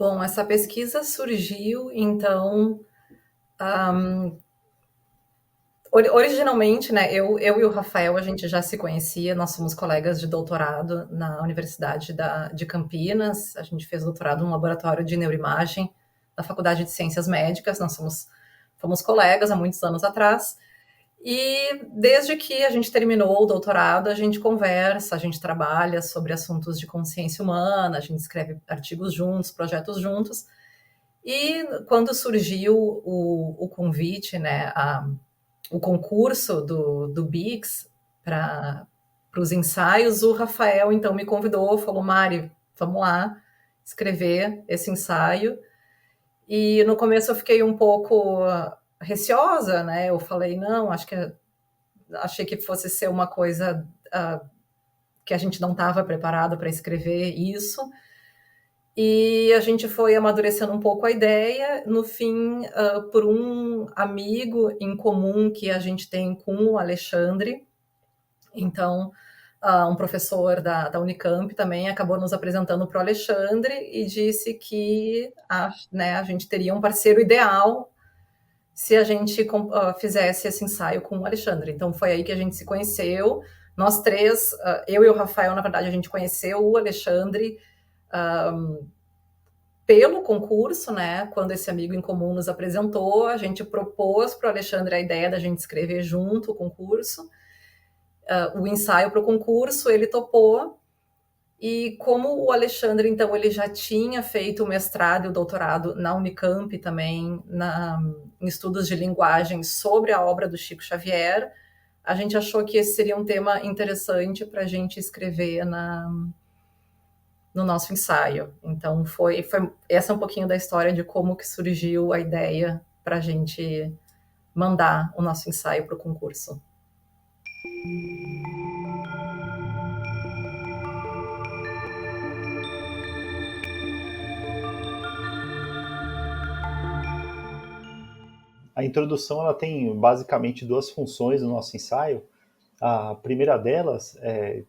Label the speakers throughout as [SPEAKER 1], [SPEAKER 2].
[SPEAKER 1] Bom, essa pesquisa surgiu, então, originalmente, né, eu e o Rafael, a gente já se conhecia, nós somos colegas de doutorado na Universidade de Campinas, a gente fez doutorado no laboratório de neuroimagem da Faculdade de Ciências Médicas, fomos colegas há muitos anos atrás, e desde que a gente terminou o doutorado, a gente conversa, a gente trabalha sobre assuntos de consciência humana, a gente escreve artigos juntos, projetos juntos, e quando surgiu o convite, né, o concurso do BICS para os ensaios, o Rafael então me convidou, falou, Mari, vamos lá escrever esse ensaio. E no começo eu fiquei um pouco receosa, né? Eu falei, não, achei que fosse ser uma coisa que a gente não estava preparado para escrever isso. E a gente foi amadurecendo um pouco a ideia. No fim, por um amigo em comum que a gente tem com o Alexandre, então, um professor da Unicamp também acabou nos apresentando para o Alexandre e disse que né, a gente teria um parceiro ideal se a gente fizesse esse ensaio com o Alexandre. Então, foi aí que a gente se conheceu. Nós três, eu e o Rafael, na verdade, a gente conheceu o Alexandre pelo concurso, né? Quando esse amigo em comum nos apresentou, a gente propôs para o Alexandre a ideia da gente escrever junto o concurso, o ensaio para o concurso, ele topou. E como o Alexandre, então, ele já tinha feito o mestrado e o doutorado na Unicamp também, em estudos de linguagem sobre a obra do Chico Xavier, a gente achou que esse seria um tema interessante para a gente escrever no nosso ensaio. Então, essa é um pouquinho da história de como que surgiu a ideia para a gente mandar o nosso ensaio para o concurso.
[SPEAKER 2] A introdução ela tem basicamente duas funções no nosso ensaio. A primeira delas,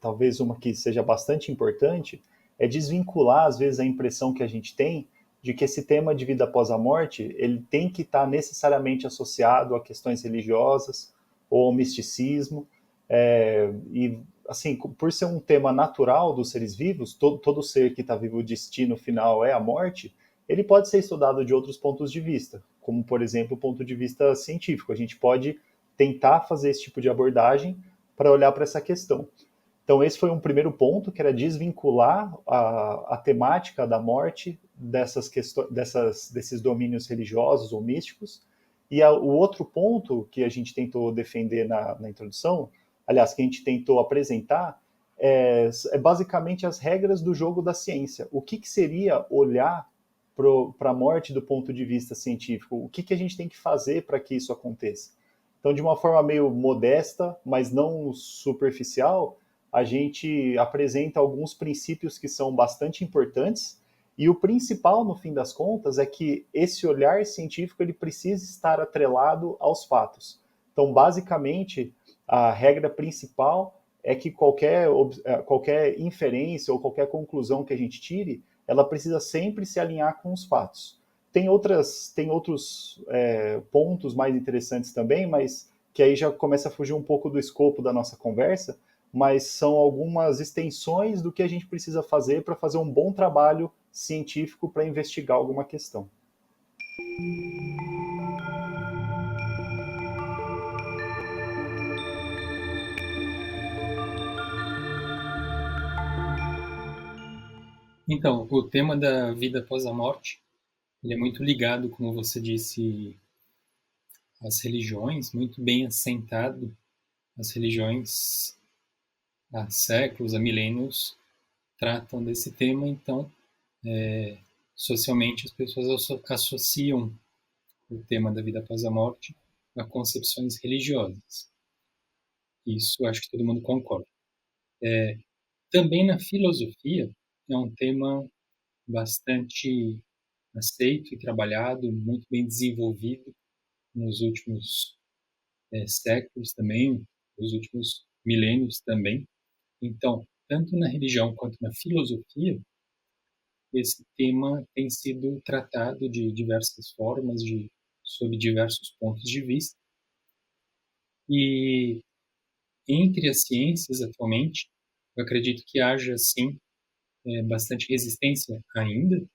[SPEAKER 2] talvez uma que seja bastante importante, é desvincular às vezes a impressão que a gente tem de que esse tema de vida após a morte ele tem que estar necessariamente associado a questões religiosas ou ao misticismo. E assim, por ser um tema natural dos seres vivos, todo ser que está vivo, o destino final é a morte, ele pode ser estudado de outros pontos de vista, como, por exemplo, o ponto de vista científico. A gente pode tentar fazer esse tipo de abordagem para olhar para essa questão. Então, esse foi um primeiro ponto, que era desvincular a temática da morte desses domínios religiosos ou místicos. E o outro ponto que a gente tentou defender na introdução, aliás, que a gente tentou apresentar, é basicamente as regras do jogo da ciência. O que seria olhar para a morte do ponto de vista científico? O que a gente tem que fazer para que isso aconteça? Então, de uma forma meio modesta, mas não superficial, a gente apresenta alguns princípios que são bastante importantes. E o principal, no fim das contas, é que esse olhar científico ele precisa estar atrelado aos fatos. Então, basicamente, a regra principal é que qualquer inferência ou qualquer conclusão que a gente tire, ela precisa sempre se alinhar com os fatos. Tem outros pontos mais interessantes também, mas que aí já começa a fugir um pouco do escopo da nossa conversa, mas são algumas extensões do que a gente precisa fazer para fazer um bom trabalho científico para investigar alguma questão.
[SPEAKER 3] Então, o tema da vida após a morte, ele é muito ligado, como você disse, às religiões, muito bem assentado. As religiões há séculos, há milênios, tratam desse tema, então, socialmente as pessoas associam o tema da vida após a morte a concepções religiosas. Isso acho que todo mundo concorda. Também na filosofia é um tema bastante aceito e trabalhado, muito bem desenvolvido nos últimos séculos também, nos últimos milênios também. Então, tanto na religião quanto na filosofia, esse tema tem sido tratado de diversas formas, sob diversos pontos de vista. E entre as ciências, atualmente, eu acredito que haja, sim, bastante resistência ainda.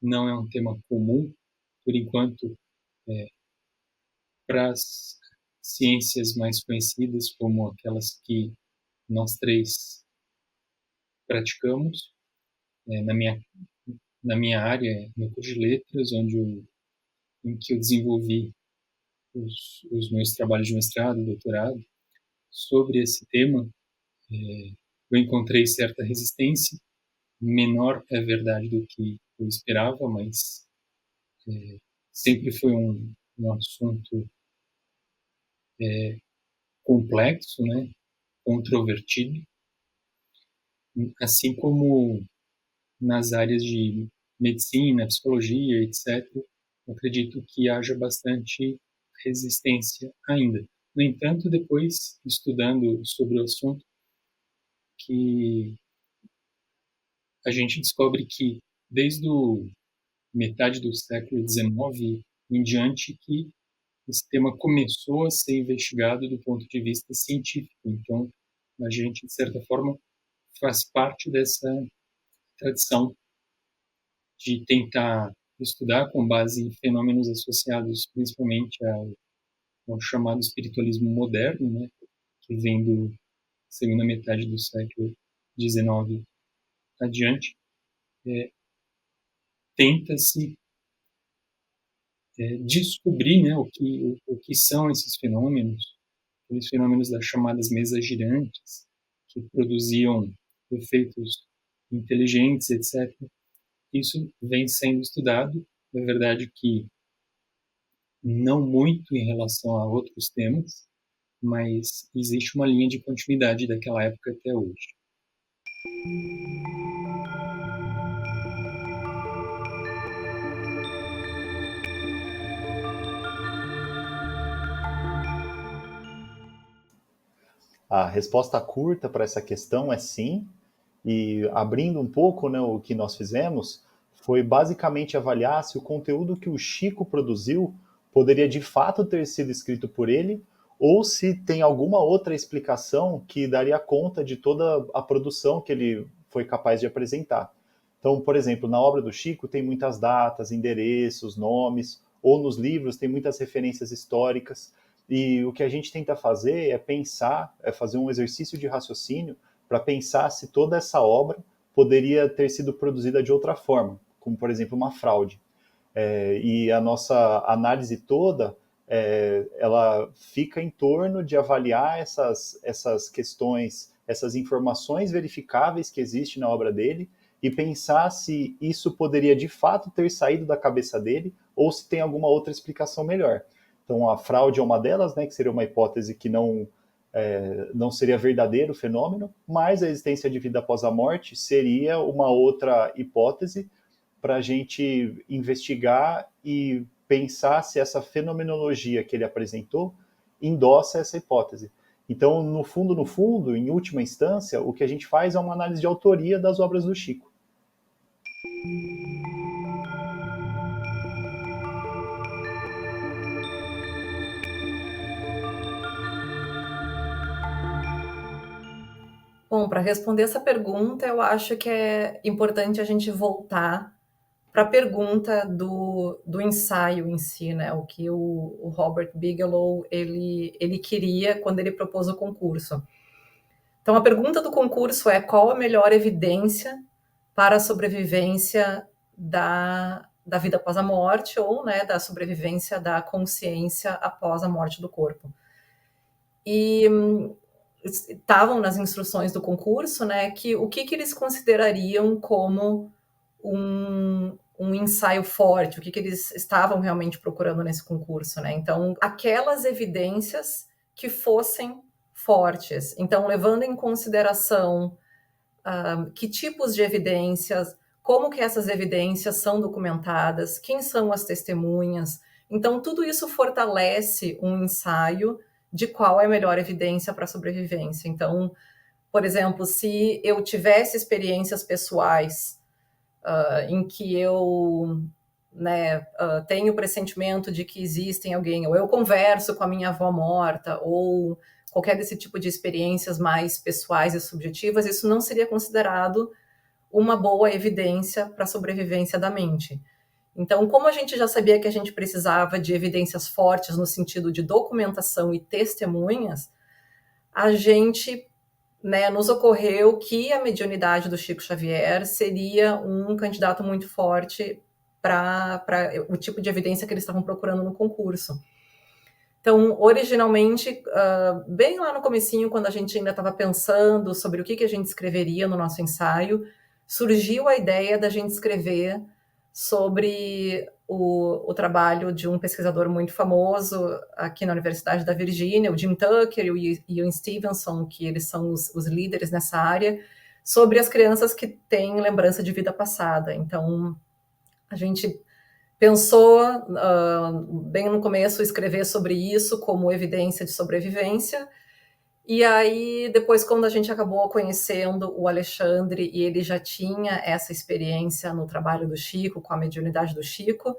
[SPEAKER 3] Não é um tema comum, por enquanto, para as ciências mais conhecidas, como aquelas que nós três praticamos. Na minha área, no curso de letras, em que eu desenvolvi os meus trabalhos de mestrado, doutorado, sobre esse tema, eu encontrei certa resistência. Menor, é verdade, do que eu esperava, mas sempre foi um assunto complexo, né, controvertido, assim como nas áreas de medicina, psicologia, etc. Eu acredito que haja bastante resistência ainda. No entanto, depois, estudando sobre o assunto, que a gente descobre que desde o metade do século XIX em diante que esse tema começou a ser investigado do ponto de vista científico. Então, a gente, de certa forma, faz parte dessa tradição de tentar estudar com base em fenômenos associados principalmente ao chamado espiritualismo moderno, né, que vem da segunda metade do século XIX adiante. Tenta-se descobrir, né, o que são esses fenômenos, aqueles fenômenos das chamadas mesas girantes, que produziam efeitos inteligentes, etc. Isso vem sendo estudado. É verdade que não muito em relação a outros temas, mas existe uma linha de continuidade daquela época até hoje.
[SPEAKER 2] A resposta curta para essa questão é sim, e abrindo um pouco, né, o que nós fizemos foi basicamente avaliar se o conteúdo que o Chico produziu poderia de fato ter sido escrito por ele ou se tem alguma outra explicação que daria conta de toda a produção que ele foi capaz de apresentar. Então, por exemplo, na obra do Chico tem muitas datas, endereços, nomes, ou nos livros tem muitas referências históricas. E o que a gente tenta fazer é pensar, é fazer um exercício de raciocínio para pensar se toda essa obra poderia ter sido produzida de outra forma, como, por exemplo, uma fraude. E a nossa análise toda, ela fica em torno de avaliar essas questões, essas informações verificáveis que existem na obra dele e pensar se isso poderia de fato ter saído da cabeça dele ou se tem alguma outra explicação melhor. Então, a fraude é uma delas, né, que seria uma hipótese que não seria verdadeiro o fenômeno, mas a existência de vida após a morte seria uma outra hipótese para a gente investigar e pensar se essa fenomenologia que ele apresentou endossa essa hipótese. Então, no fundo, em última instância, o que a gente faz é uma análise de autoria das obras do Chico.
[SPEAKER 1] Bom, para responder essa pergunta, eu acho que é importante a gente voltar para a pergunta do ensaio em si, né? O que o Robert Bigelow ele queria quando ele propôs o concurso. Então, a pergunta do concurso é: qual a melhor evidência para a sobrevivência da vida após a morte ou, né, da sobrevivência da consciência após a morte do corpo? E estavam nas instruções do concurso, né, que o que eles considerariam como um ensaio forte, o que eles estavam realmente procurando nesse concurso, né? Então, aquelas evidências que fossem fortes. Então, levando em consideração que tipos de evidências, como que essas evidências são documentadas, quem são as testemunhas. Então, tudo isso fortalece um ensaio de qual é a melhor evidência para a sobrevivência. Então, por exemplo, se eu tivesse experiências pessoais em que eu, né, tenho o pressentimento de que existem alguém, ou eu converso com a minha avó morta, ou qualquer desse tipo de experiências mais pessoais e subjetivas, isso não seria considerado uma boa evidência para a sobrevivência da mente. Então, como a gente já sabia que a gente precisava de evidências fortes no sentido de documentação e testemunhas, a gente, né, nos ocorreu que a mediunidade do Chico Xavier seria um candidato muito forte para o tipo de evidência que eles estavam procurando no concurso. Então, originalmente, bem lá no comecinho, quando a gente ainda estava pensando sobre o que a gente escreveria no nosso ensaio, surgiu a ideia da gente escrever sobre o trabalho de um pesquisador muito famoso aqui na Universidade da Virgínia, o Jim Tucker e o Ian Stevenson, que eles são os líderes nessa área, sobre as crianças que têm lembrança de vida passada. Então, a gente pensou, bem no começo, escrever sobre isso como evidência de sobrevivência. E aí, depois, quando a gente acabou conhecendo o Alexandre, e ele já tinha essa experiência no trabalho do Chico, com a mediunidade do Chico,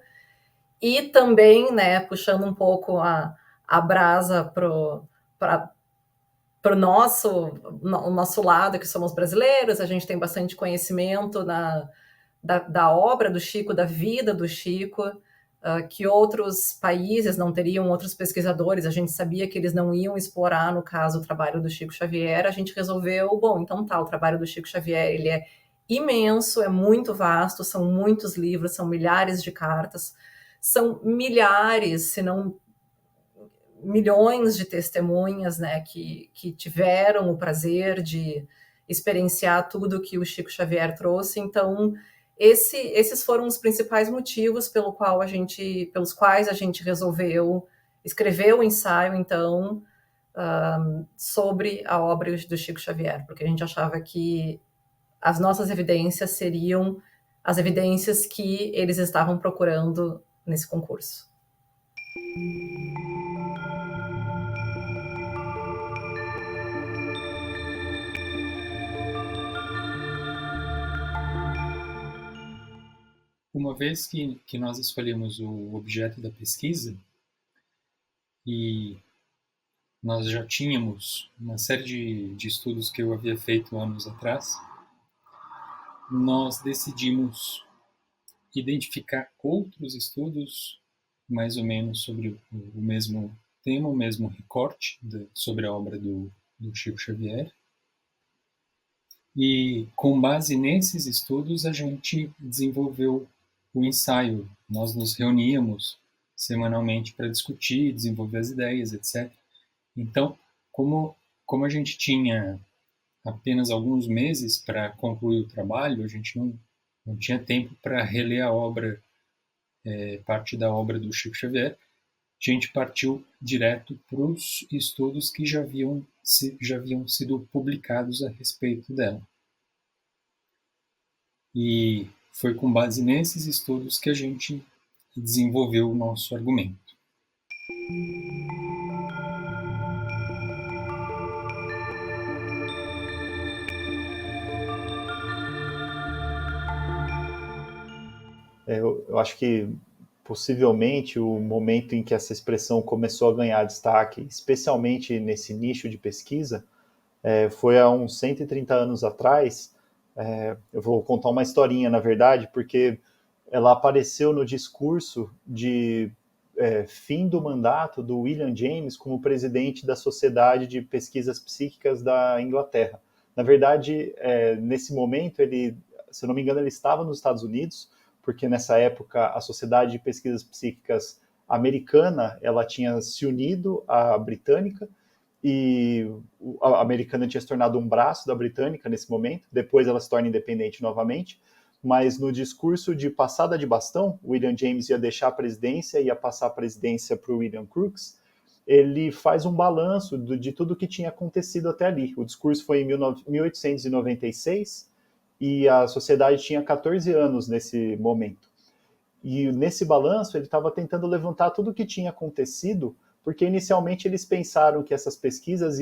[SPEAKER 1] e também, né, puxando um pouco a brasa para o nosso lado, que somos brasileiros, a gente tem bastante conhecimento da obra do Chico, da vida do Chico, que outros países não teriam, outros pesquisadores, a gente sabia que eles não iam explorar, no caso, o trabalho do Chico Xavier, a gente resolveu, bom, então tá, o trabalho do Chico Xavier, ele é imenso, é muito vasto, são muitos livros, são milhares de cartas, são milhares, se não milhões de testemunhas, né, que tiveram o prazer de experienciar tudo que o Chico Xavier trouxe. Então, esses foram os principais motivos pelos quais a gente resolveu escrever o ensaio, então, sobre a obra do Chico Xavier, porque a gente achava que as nossas evidências seriam as evidências que eles estavam procurando nesse concurso.
[SPEAKER 3] Uma vez que nós escolhemos o objeto da pesquisa e nós já tínhamos uma série de estudos que eu havia feito anos atrás, nós decidimos identificar outros estudos mais ou menos sobre o mesmo tema, o mesmo recorte sobre a obra do Chico Xavier. E com base nesses estudos a gente desenvolveu o ensaio. Nós nos reuníamos semanalmente para discutir, desenvolver as ideias, etc. Então, como a gente tinha apenas alguns meses para concluir o trabalho, a gente não tinha tempo para reler a obra, parte da obra do Chico Xavier. A gente partiu direto para os estudos que já haviam sido publicados a respeito dela. E foi com base nesses estudos que a gente desenvolveu o nosso argumento.
[SPEAKER 2] Eu acho que possivelmente o momento em que essa expressão começou a ganhar destaque, especialmente nesse nicho de pesquisa, foi há uns 130 anos atrás. Eu vou contar uma historinha, na verdade, porque ela apareceu no discurso de fim do mandato do William James como presidente da Sociedade de Pesquisas Psíquicas da Inglaterra. Na verdade, nesse momento, ele, se eu não me engano, ele estava nos Estados Unidos, porque nessa época a Sociedade de Pesquisas Psíquicas americana ela tinha se unido à britânica, e a americana tinha se tornado um braço da britânica nesse momento, depois ela se torna independente novamente, mas no discurso de passada de bastão, William James ia deixar a presidência, ia passar a presidência para o William Crookes, ele faz um balanço de tudo que tinha acontecido até ali. O discurso foi em 1896, e a sociedade tinha 14 anos nesse momento. E nesse balanço ele estava tentando levantar tudo o que tinha acontecido, porque inicialmente eles pensaram que essas pesquisas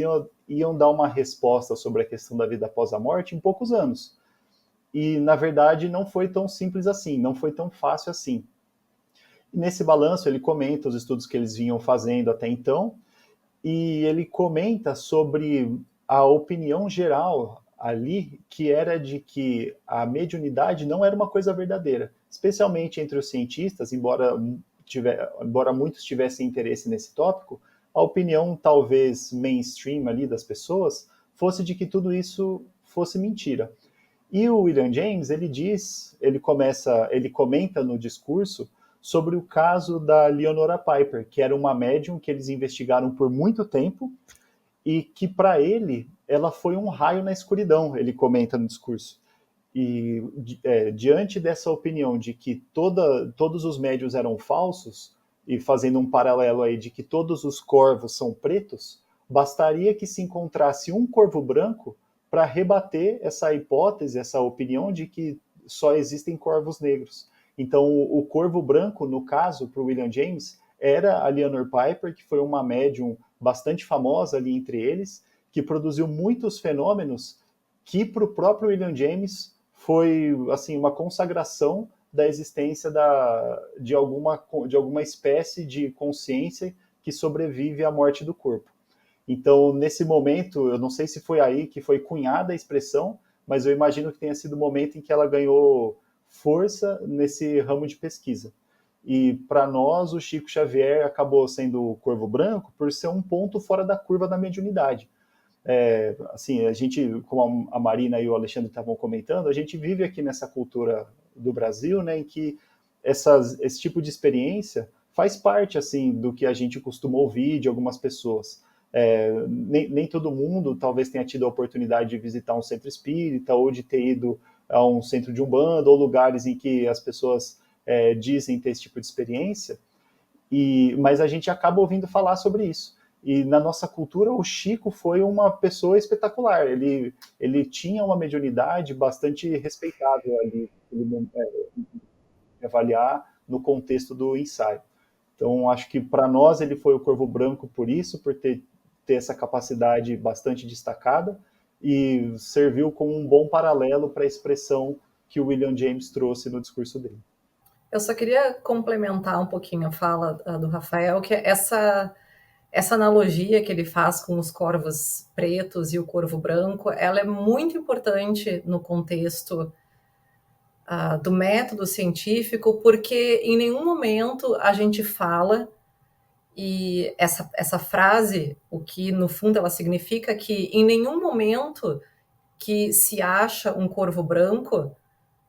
[SPEAKER 2] iam dar uma resposta sobre a questão da vida após a morte em poucos anos. e, na verdade, não foi tão simples assim, não foi tão fácil assim. E nesse balanço, ele comenta os estudos que eles vinham fazendo até então, e ele comenta sobre a opinião geral ali, que era de que a mediunidade não era uma coisa verdadeira, especialmente entre os cientistas, embora muitos tivessem interesse nesse tópico, a opinião talvez mainstream ali das pessoas fosse de que tudo isso fosse mentira. E o William James, ele comenta no discurso sobre o caso da Leonora Piper, que era uma médium que eles investigaram por muito tempo e que para ele ela foi um raio na escuridão, ele comenta no discurso. E diante dessa opinião de que todos os médios eram falsos, e fazendo um paralelo aí de que todos os corvos são pretos, bastaria que se encontrasse um corvo branco para rebater essa hipótese, essa opinião de que só existem corvos negros. Então, o corvo branco, no caso, para o William James, era a Leonor Piper, que foi uma médium bastante famosa ali entre eles, que produziu muitos fenômenos que para o próprio William James foi assim uma consagração da existência de alguma espécie de consciência que sobrevive à morte do corpo. Então, nesse momento, eu não sei se foi aí que foi cunhada a expressão, mas eu imagino que tenha sido o momento em que ela ganhou força nesse ramo de pesquisa. E para nós, o Chico Xavier acabou sendo o corvo branco por ser um ponto fora da curva da mediunidade. Assim, a gente, como a Marina e o Alexandre estavam comentando, a gente vive aqui nessa cultura do Brasil, né, em que esse tipo de experiência faz parte, assim, do que a gente costuma ouvir de algumas pessoas. Nem todo mundo talvez tenha tido a oportunidade de visitar um centro espírita ou de ter ido a um centro de umbanda ou lugares em que as pessoas dizem ter esse tipo de experiência, mas a gente acaba ouvindo falar sobre isso. E na nossa cultura, o Chico foi uma pessoa espetacular. Ele tinha uma mediunidade bastante respeitável ali, avaliar no contexto do ensaio. Então, acho que para nós ele foi o corvo branco por isso, por ter essa capacidade bastante destacada, e serviu como um bom paralelo para a expressão que o William James trouxe no discurso dele.
[SPEAKER 1] Eu só queria complementar um pouquinho a fala do Rafael, que essa analogia que ele faz com os corvos pretos e o corvo branco, ela é muito importante no contexto do método científico, porque em nenhum momento a gente fala, e essa frase, o que no fundo ela significa que em nenhum momento que se acha um corvo branco,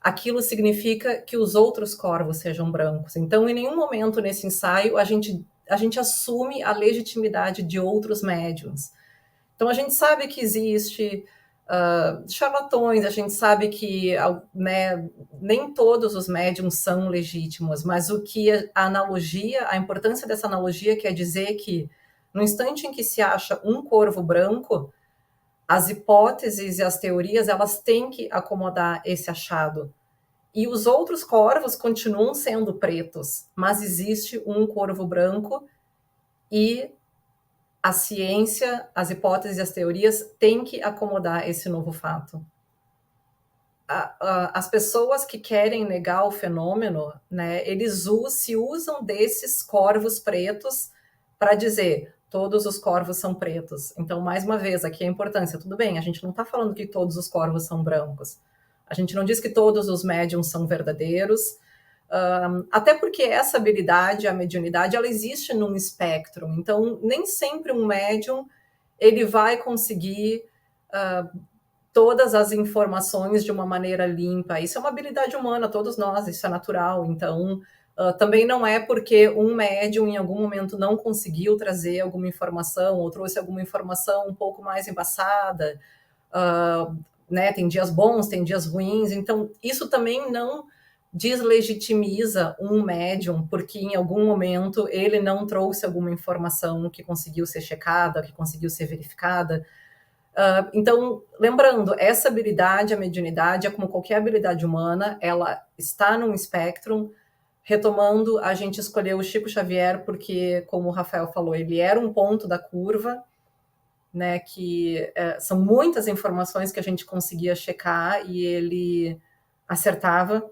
[SPEAKER 1] aquilo significa que os outros corvos sejam brancos. Então, em nenhum momento nesse ensaio a gente assume a legitimidade de outros médiums. Então, a gente sabe que existe charlatões, a gente sabe que né, nem todos os médiums são legítimos, mas o que a importância dessa analogia quer dizer que no instante em que se acha um corvo branco, as hipóteses e as teorias elas têm que acomodar esse achado. E os outros corvos continuam sendo pretos, mas existe um corvo branco e a ciência, as hipóteses e as teorias têm que acomodar esse novo fato. As pessoas que querem negar o fenômeno, né, eles se usam desses corvos pretos para dizer todos os corvos são pretos. Então, mais uma vez, aqui a importância. Tudo bem, a gente não está falando que todos os corvos são brancos. A gente não diz que todos os médiums são verdadeiros, até porque essa habilidade, a mediunidade, ela existe num espectro. Então, nem sempre um médium ele vai conseguir todas as informações de uma maneira limpa. Isso é uma habilidade humana, todos nós, isso é natural. Então, também não é porque um médium em algum momento não conseguiu trazer alguma informação ou trouxe alguma informação um pouco mais embaçada, né? Tem dias bons, tem dias ruins. Então, isso também não deslegitimiza um médium porque em algum momento ele não trouxe alguma informação que conseguiu ser checada, que conseguiu ser verificada. Então, lembrando, essa habilidade, a mediunidade, é como qualquer habilidade humana, ela está num espectro. Retomando, a gente escolheu o Chico Xavier porque, como o Rafael falou, ele era um ponto da curva, né, que são muitas informações que a gente conseguia checar, e ele acertava,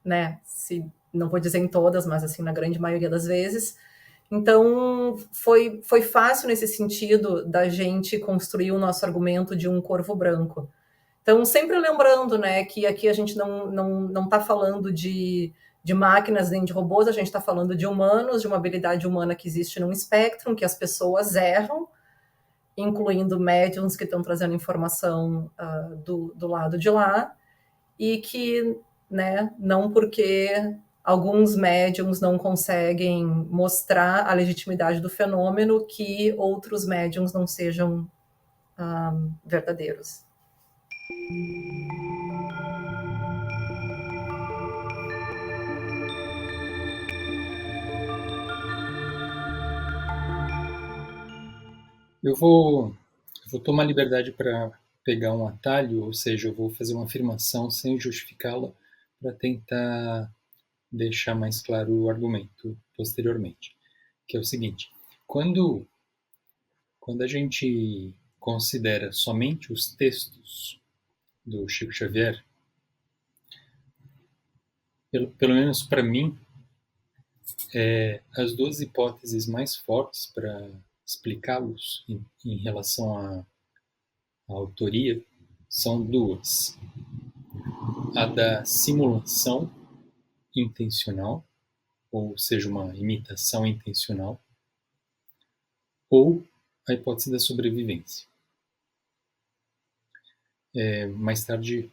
[SPEAKER 1] né? Se não vou dizer em todas, mas assim na grande maioria das vezes. Então foi fácil nesse sentido da gente construir o nosso argumento de um corvo branco. Então sempre lembrando, né, que aqui a gente não está falando de máquinas nem de robôs, a gente está falando de humanos, de uma habilidade humana que existe num espectro, que as pessoas erram, incluindo médiums que estão trazendo informação do lado de lá, e que, né, não porque alguns médiums não conseguem mostrar a legitimidade do fenômeno que outros médiums não sejam verdadeiros.
[SPEAKER 3] Eu vou tomar liberdade para pegar um atalho, ou seja, eu vou fazer uma afirmação sem justificá-la para tentar deixar mais claro o argumento posteriormente, que é o seguinte: quando a gente considera somente os textos do Chico Xavier, pelo menos para mim, as duas hipóteses mais fortes para explicá-los em relação à autoria são duas: a da simulação intencional, ou seja, uma imitação intencional, ou a hipótese da sobrevivência. Mais tarde,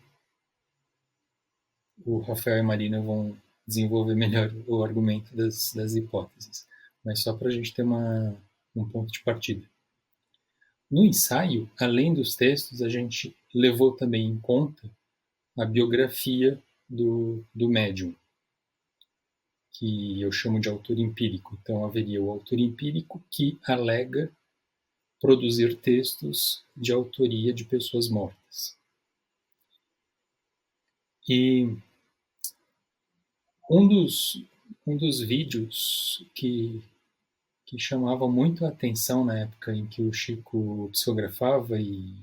[SPEAKER 3] o Rafael e a Marina vão desenvolver melhor o argumento das hipóteses, mas só para a gente ter um ponto de partida. No ensaio, além dos textos, a gente levou também em conta a biografia do médium, que eu chamo de autor empírico. Então, haveria o autor empírico que alega produzir textos de autoria de pessoas mortas. E um dos vídeos que chamava muito a atenção na época em que o Chico psicografava e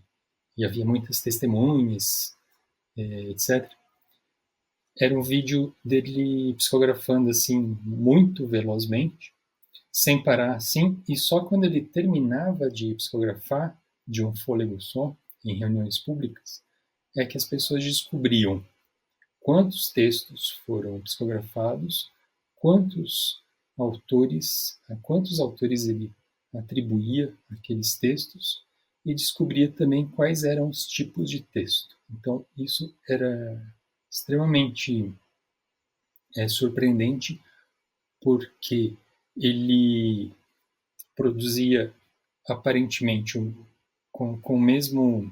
[SPEAKER 3] havia muitas testemunhas, etc., era um vídeo dele psicografando assim muito velozmente, sem parar assim, e só quando ele terminava de psicografar de um fôlego só, em reuniões públicas, é que as pessoas descobriam quantos textos foram psicografados, a quantos autores ele atribuía aqueles textos, e descobria também quais eram os tipos de texto. Então, isso era extremamente surpreendente, porque ele produzia aparentemente com o mesmo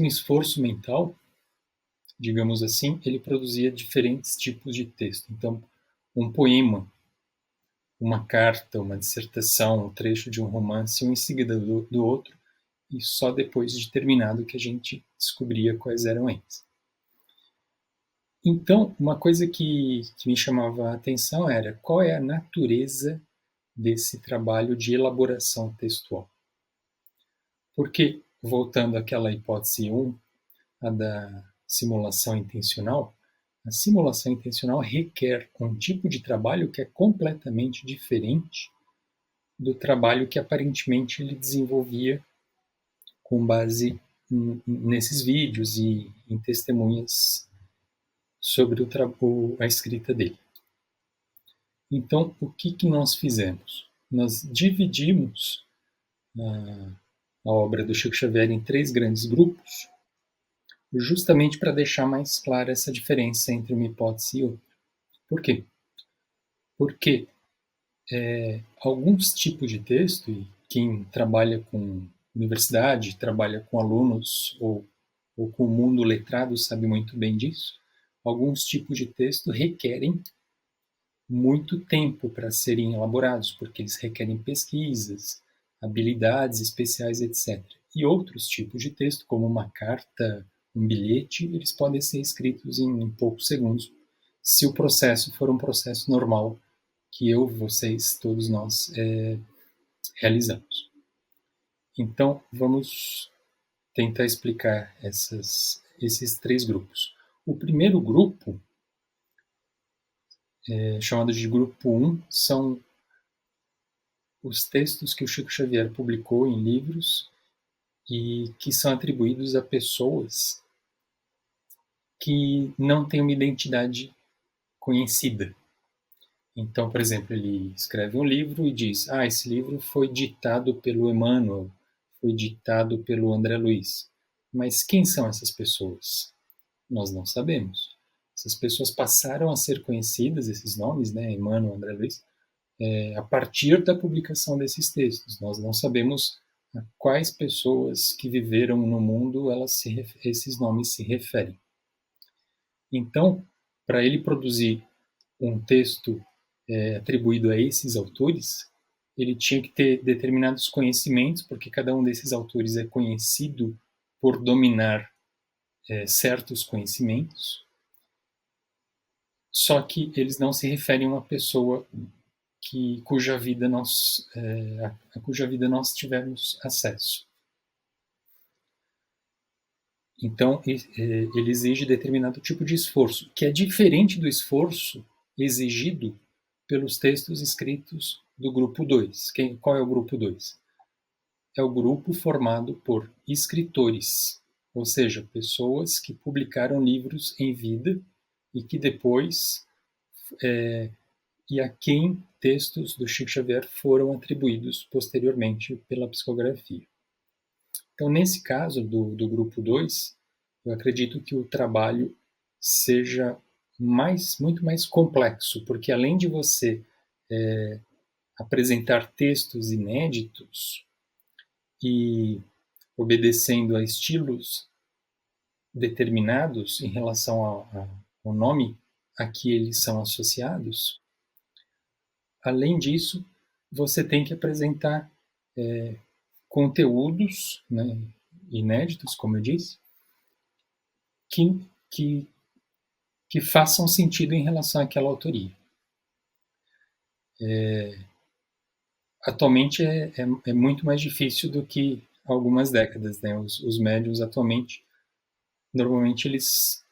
[SPEAKER 3] esforço mental, digamos assim, ele produzia diferentes tipos de texto. Então, um poema, uma carta, uma dissertação, um trecho de um romance, um em seguida do outro, e só depois de terminado que a gente descobria quais eram eles. Então, uma coisa que me chamava a atenção era qual é a natureza desse trabalho de elaboração textual. Porque, voltando àquela hipótese 1, a da simulação intencional, a simulação intencional requer um tipo de trabalho que é completamente diferente do trabalho que aparentemente ele desenvolvia com base nesses vídeos e em testemunhas sobre a escrita dele. Então, o que nós fizemos? Nós dividimos a obra do Chico Xavier em 3 grandes grupos, justamente para deixar mais clara essa diferença entre uma hipótese e outra. Por quê? Porque alguns tipos de texto, e quem trabalha com universidade, trabalha com alunos ou com o mundo letrado sabe muito bem disso, alguns tipos de texto requerem muito tempo para serem elaborados, porque eles requerem pesquisas, habilidades especiais, etc. E outros tipos de texto, como uma carta, um bilhete, eles podem ser escritos em poucos segundos, se o processo for um processo normal que eu, vocês, todos nós realizamos. Então, vamos tentar explicar esses 3 grupos. O primeiro grupo, chamado de grupo 1, são os textos que o Chico Xavier publicou em livros e que são atribuídos a pessoas que não têm uma identidade conhecida. Então, por exemplo, ele escreve um livro e diz: esse livro foi ditado pelo Emmanuel, foi ditado pelo André Luiz. Mas quem são essas pessoas? Nós não sabemos. Essas pessoas passaram a ser conhecidas, esses nomes, né, Emmanuel, André Luiz, a partir da publicação desses textos. Nós não sabemos a quais pessoas que viveram no mundo esses nomes se referem. Então, para ele produzir um texto atribuído a esses autores, ele tinha que ter determinados conhecimentos, porque cada um desses autores é conhecido por dominar certos conhecimentos, só que eles não se referem a uma pessoa cuja vida nós tivemos acesso. Então, ele exige determinado tipo de esforço, que é diferente do esforço exigido pelos textos escritos do grupo 2. Qual é o grupo 2? É o grupo formado por escritores, ou seja, pessoas que publicaram livros em vida e que depois, e a quem textos do Chico Xavier foram atribuídos posteriormente pela psicografia. Então, nesse caso do grupo 2, eu acredito que o trabalho seja muito mais complexo, porque além de você apresentar textos inéditos e obedecendo a estilos determinados em relação ao nome a que eles são associados, além disso, você tem que apresentar conteúdos, né, inéditos, como eu disse, que façam sentido em relação àquela autoria. Atualmente é muito mais difícil do que há algumas décadas, né? Os médiuns atualmente, normalmente eles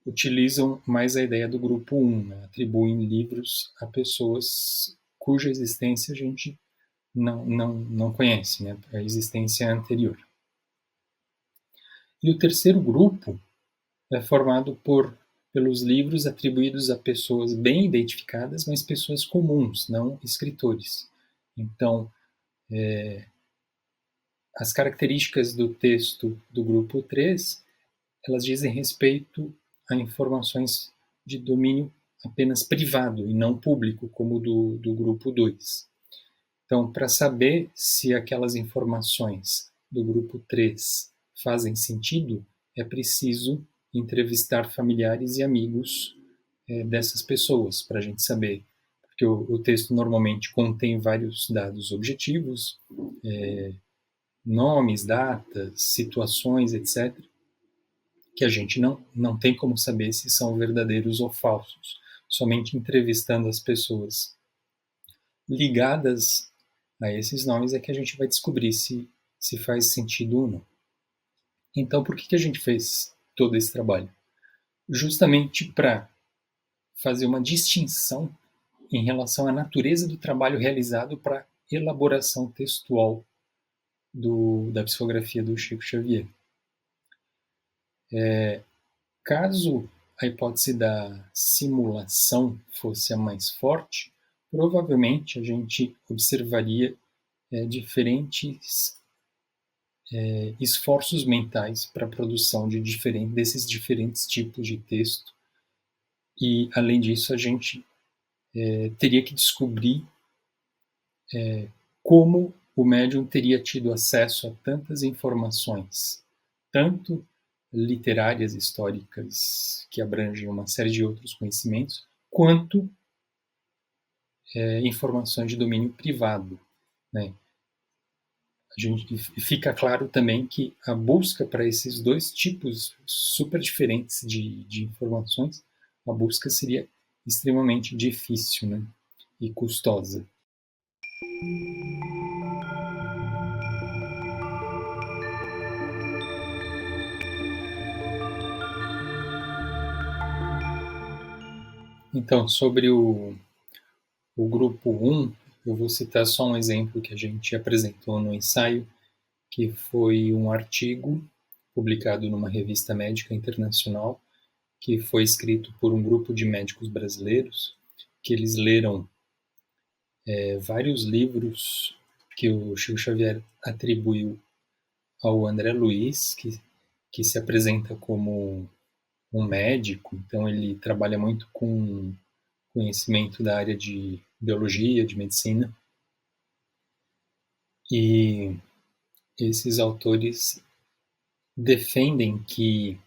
[SPEAKER 3] utilizam mais a ideia do grupo 1, né? Atribuem livros a pessoas cuja existência a gente não conhece, né? A existência anterior. E o terceiro grupo é formado pelos livros atribuídos a pessoas bem identificadas, mas pessoas comuns, não escritores. Então, as características do texto do grupo 3, elas dizem respeito a informações de domínio apenas privado e não público, como do grupo 2. Então, para saber se aquelas informações do grupo 3 fazem sentido, é preciso entrevistar familiares e amigos dessas pessoas, para a gente saber. Porque o texto normalmente contém vários dados objetivos, nomes, datas, situações, etc., que a gente não tem como saber se são verdadeiros ou falsos. Somente entrevistando as pessoas ligadas a esses nomes é que a gente vai descobrir se faz sentido ou não. Então, por que a gente fez todo esse trabalho? Justamente para fazer uma distinção em relação à natureza do trabalho realizado para elaboração textual da psicografia do Chico Xavier. Caso a hipótese da simulação fosse a mais forte, provavelmente a gente observaria diferentes esforços mentais para a produção desses diferentes tipos de texto. E, além disso, a gente teria que descobrir como o médium teria tido acesso a tantas informações, tanto literárias, históricas, que abrangem uma série de outros conhecimentos, quanto informações de domínio privado, né? Fica claro também que a busca para esses dois tipos super diferentes de informações, a busca seria extremamente difícil, né? E custosa. Então, sobre o grupo 1, eu vou citar só um exemplo que a gente apresentou no ensaio, que foi um artigo publicado numa revista médica internacional, que foi escrito por um grupo de médicos brasileiros, que eles leram vários livros que o Chico Xavier atribuiu ao André Luiz, que se apresenta como um médico, então ele trabalha muito com conhecimento da área de biologia, de medicina, e esses autores defendem que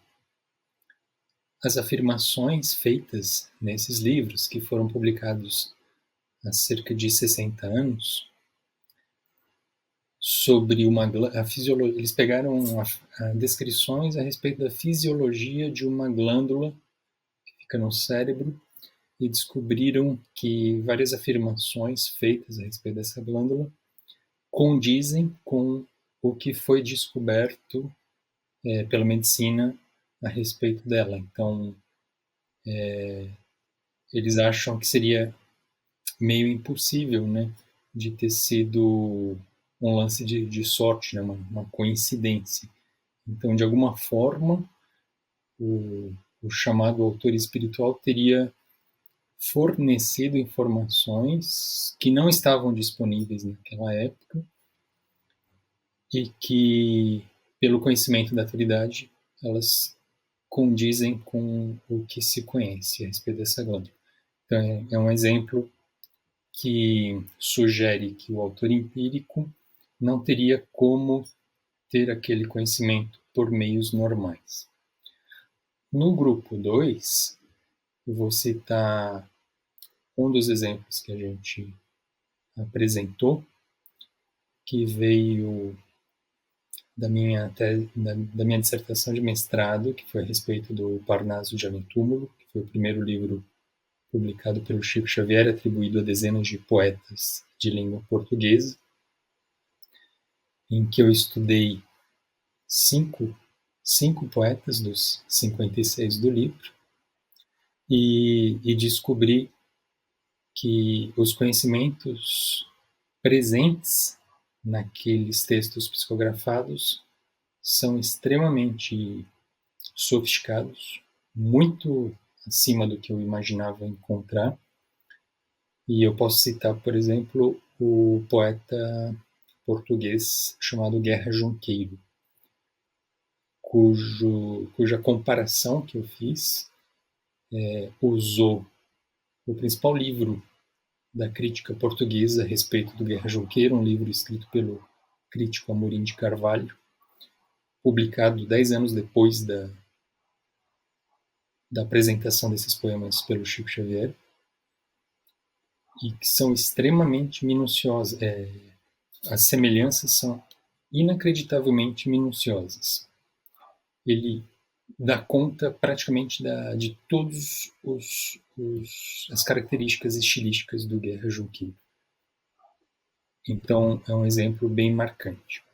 [SPEAKER 3] as afirmações feitas nesses livros, que foram publicados há cerca de 60 anos, sobre a fisiologia, eles pegaram descrições a respeito da fisiologia de uma glândula que fica no cérebro e descobriram que várias afirmações feitas a respeito dessa glândula condizem com o que foi descoberto pela medicina a respeito dela. Então, eles acham que seria meio impossível, né, de ter sido um lance de sorte, né, uma coincidência. Então, de alguma forma, o chamado autor espiritual teria fornecido informações que não estavam disponíveis naquela época e que, pelo conhecimento da atualidade, elas condizem com o que se conhece a respeito dessa glândula. Então, é um exemplo que sugere que o autor empírico não teria como ter aquele conhecimento por meios normais. No grupo 2, eu vou citar um dos exemplos que a gente apresentou, que veio da minha dissertação de mestrado, que foi a respeito do Parnaso de Além Túmulo, que foi o primeiro livro publicado pelo Chico Xavier, atribuído a dezenas de poetas de língua portuguesa, em que eu estudei cinco poetas dos 56 do livro e descobri que os conhecimentos presentes naqueles textos psicografados são extremamente sofisticados, muito acima do que eu imaginava encontrar. E eu posso citar, por exemplo, o poeta português chamado Guerra Junqueiro, cuja comparação que eu fiz usou o principal livro da crítica portuguesa a respeito do Guerra Junqueiro, um livro escrito pelo crítico Amorim de Carvalho, publicado 10 anos depois da apresentação desses poemas pelo Chico Xavier, e que são extremamente minuciosas. As semelhanças são inacreditavelmente minuciosas. Ele dá conta praticamente de todas as características estilísticas do Guerra Junqueiro. Então, é um exemplo bem marcante.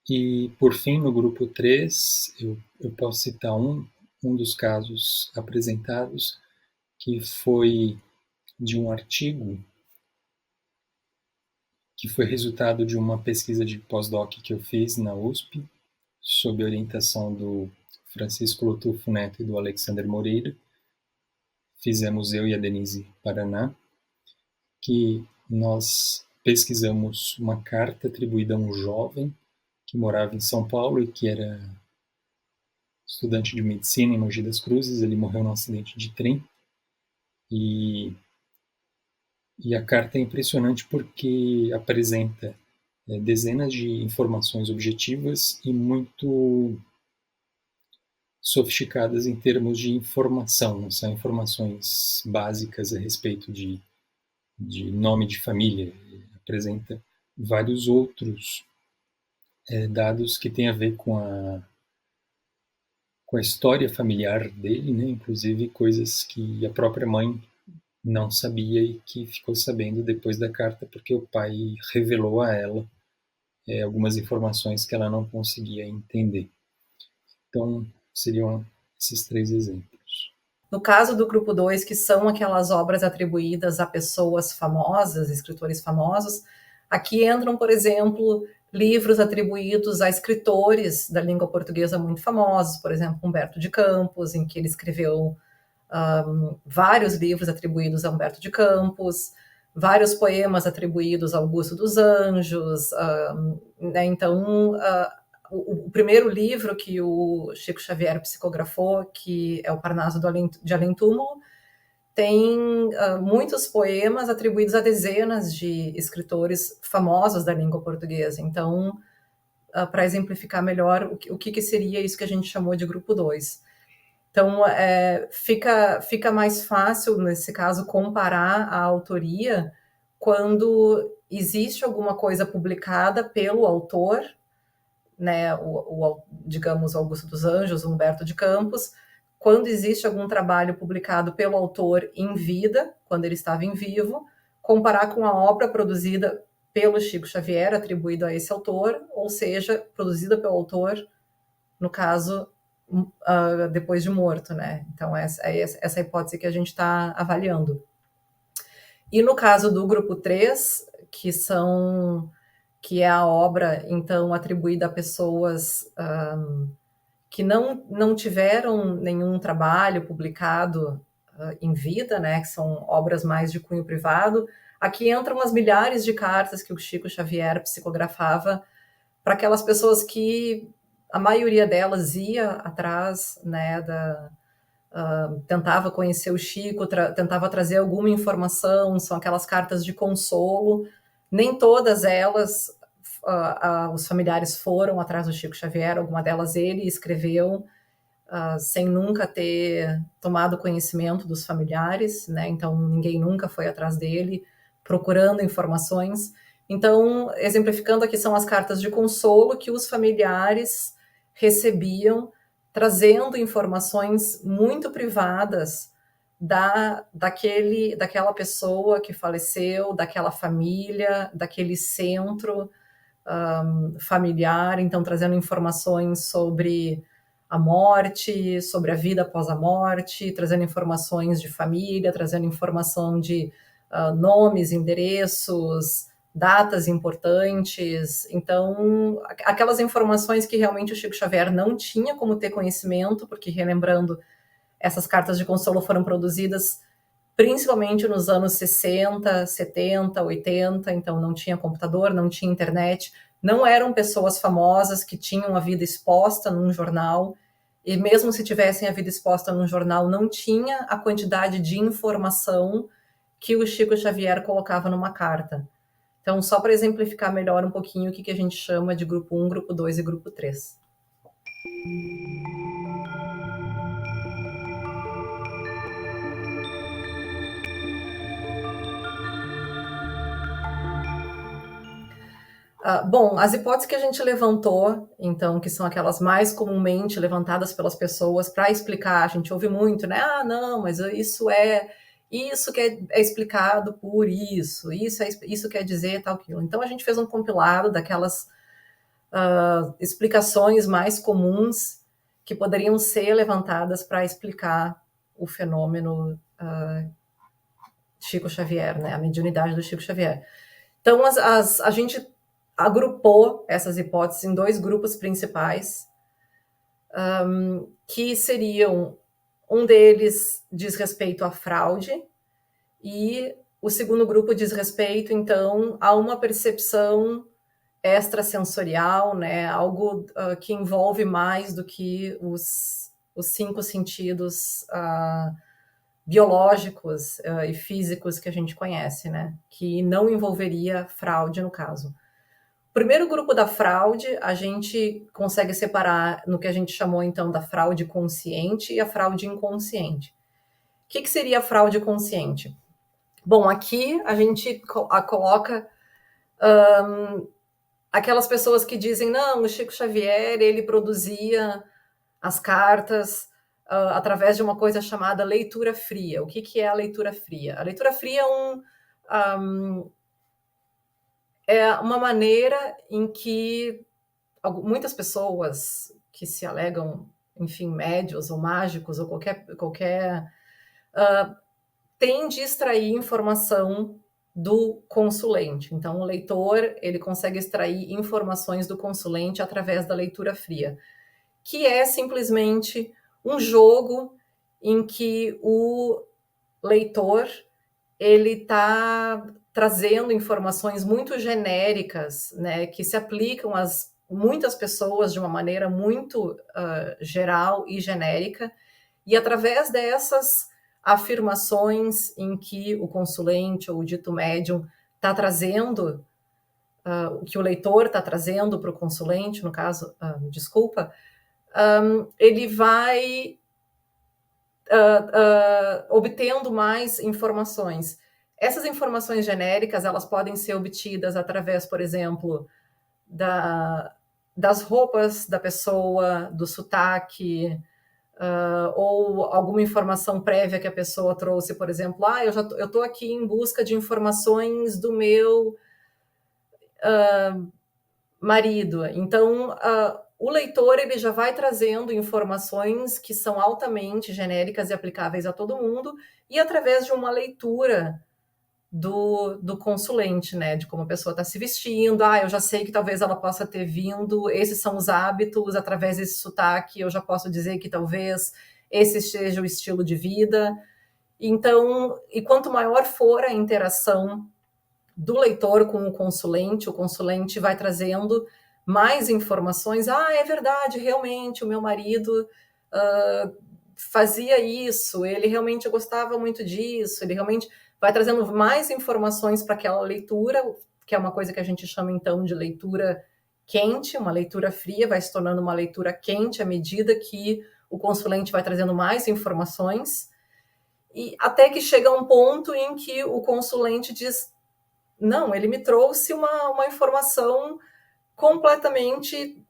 [SPEAKER 3] E, por fim, no grupo 3, eu posso citar um dos casos apresentados, que foi de um artigo que foi resultado de uma pesquisa de pós-doc que eu fiz na USP, sob orientação do Francisco Lotufo Neto e do Alexander Moreira. Fizemos eu e a Denise Paraná, que nós pesquisamos uma carta atribuída a um jovem que morava em São Paulo e que era estudante de medicina em Mogi das Cruzes. Ele morreu num acidente de trem e a carta é impressionante porque apresenta dezenas de informações objetivas e muito sofisticadas em termos de informação. Não são informações básicas a respeito de nome de família. Apresenta vários outros dados que têm a ver com a história familiar dele, né? Inclusive coisas que a própria mãe não sabia e que ficou sabendo depois da carta, porque o pai revelou a ela algumas informações que ela não conseguia entender. Então, seriam esses 3 exemplos.
[SPEAKER 1] No caso do grupo 2, que são aquelas obras atribuídas a pessoas famosas, escritores famosos, aqui entram, por exemplo, livros atribuídos a escritores da língua portuguesa muito famosos, por exemplo, Humberto de Campos, em que ele escreveu vários livros atribuídos a Humberto de Campos, vários poemas atribuídos a Augusto dos Anjos, né? Então, o primeiro livro que o Chico Xavier psicografou, que é o Parnaso de Além-Túmulo, tem muitos poemas atribuídos a dezenas de escritores famosos da língua portuguesa. Então, para exemplificar melhor o que seria isso que a gente chamou de grupo 2. Então, fica mais fácil, nesse caso, comparar a autoria quando existe alguma coisa publicada pelo autor, né, digamos, Augusto dos Anjos, Humberto de Campos, quando existe algum trabalho publicado pelo autor em vida, quando ele estava em vivo, comparar com a obra produzida pelo Chico Xavier, atribuído a esse autor, ou seja, produzida pelo autor, no caso, depois de morto, né? Então, essa é a hipótese que a gente está avaliando. E no caso do grupo 3, que é a obra, então, atribuída a pessoas que não tiveram nenhum trabalho publicado em vida, né, que são obras mais de cunho privado, aqui entram as milhares de cartas que o Chico Xavier psicografava para aquelas pessoas que a maioria delas ia atrás, né, tentava conhecer o Chico, tentava trazer alguma informação, são aquelas cartas de consolo. Nem todas elas, os familiares foram atrás do Chico Xavier, alguma delas ele escreveu sem nunca ter tomado conhecimento dos familiares, né? Então ninguém nunca foi atrás dele procurando informações. Então, exemplificando aqui, são as cartas de consolo que os familiares recebiam, trazendo informações muito privadas daquela pessoa que faleceu, daquela família, daquele centro familiar, então trazendo informações sobre a morte, sobre a vida após a morte, trazendo informações de família, trazendo informação de nomes, endereços, datas importantes. Então, aquelas informações que realmente o Chico Xavier não tinha como ter conhecimento, porque, relembrando, essas cartas de consolo foram produzidas principalmente nos anos 60, 70, 80, então não tinha computador, não tinha internet, não eram pessoas famosas que tinham a vida exposta num jornal, e mesmo se tivessem a vida exposta num jornal, não tinha a quantidade de informação que o Chico Xavier colocava numa carta. Então, só para exemplificar melhor um pouquinho o que a gente chama de grupo 1, grupo 2 e grupo 3. Bom, as hipóteses que a gente levantou, então, que são aquelas mais comumente levantadas pelas pessoas para explicar, a gente ouve muito, né? Ah, não, mas isso que é explicado por isso quer dizer tal aquilo. Então, a gente fez um compilado daquelas explicações mais comuns que poderiam ser levantadas para explicar o fenômeno Chico Xavier, né? A mediunidade do Chico Xavier. Então, a gente agrupou essas hipóteses em 2 grupos principais, que seriam, um deles diz respeito à fraude, e o segundo grupo diz respeito, então, a uma percepção extrasensorial, né, algo que envolve mais do que os 5 sentidos biológicos e físicos que a gente conhece, né, que não envolveria fraude no caso. O primeiro grupo da fraude, a gente consegue separar no que a gente chamou, então, da fraude consciente e a fraude inconsciente. O que seria a fraude consciente? Bom, aqui a gente coloca aquelas pessoas que dizem, não, o Chico Xavier, ele produzia as cartas através de uma coisa chamada leitura fria. O que é a leitura fria? A leitura fria é uma maneira em que muitas pessoas que se alegam, enfim, médios ou mágicos ou qualquer tende a extrair informação do consulente. Então, o leitor ele consegue extrair informações do consulente através da leitura fria, que é simplesmente um jogo em que o leitor ele está trazendo informações muito genéricas, né, que se aplicam a muitas pessoas de uma maneira muito geral e genérica, e através dessas afirmações em que o consulente ou o dito médium está trazendo, o que o leitor está trazendo para o consulente, no caso, ele vai obtendo mais informações. Essas informações genéricas, elas podem ser obtidas através, por exemplo, das roupas da pessoa, do sotaque, ou alguma informação prévia que a pessoa trouxe, por exemplo, eu estou aqui em busca de informações do meu marido. Então, o leitor ele já vai trazendo informações que são altamente genéricas e aplicáveis a todo mundo, e através de uma leitura do consulente, né, de como a pessoa está se vestindo, eu já sei que talvez ela possa ter vindo, esses são os hábitos, através desse sotaque eu já posso dizer que talvez esse seja o estilo de vida. Então, e quanto maior for a interação do leitor com o consulente vai trazendo mais informações. É verdade, realmente, o meu marido fazia isso, ele realmente gostava muito disso, ele realmente vai trazendo mais informações para aquela leitura, que é uma coisa que a gente chama, então, de leitura quente, uma leitura fria, vai se tornando uma leitura quente à medida que o consulente vai trazendo mais informações, e até que chega um ponto em que o consulente diz, não, ele me trouxe uma informação completamente,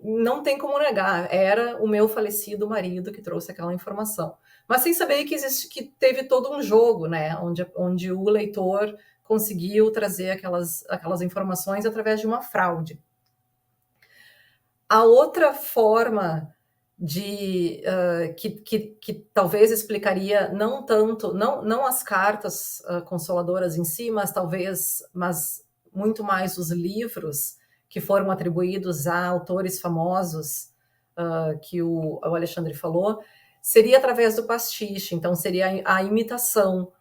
[SPEAKER 1] não tem como negar, era o meu falecido marido que trouxe aquela informação. Mas sem saber que teve todo um jogo, né, onde o leitor conseguiu trazer aquelas informações através de uma fraude. A outra forma que talvez explicaria não tanto, não as cartas consoladoras em si, mas muito mais os livros que foram atribuídos a autores famosos, que o Alexandre falou, seria através do pastiche, então seria a imitação,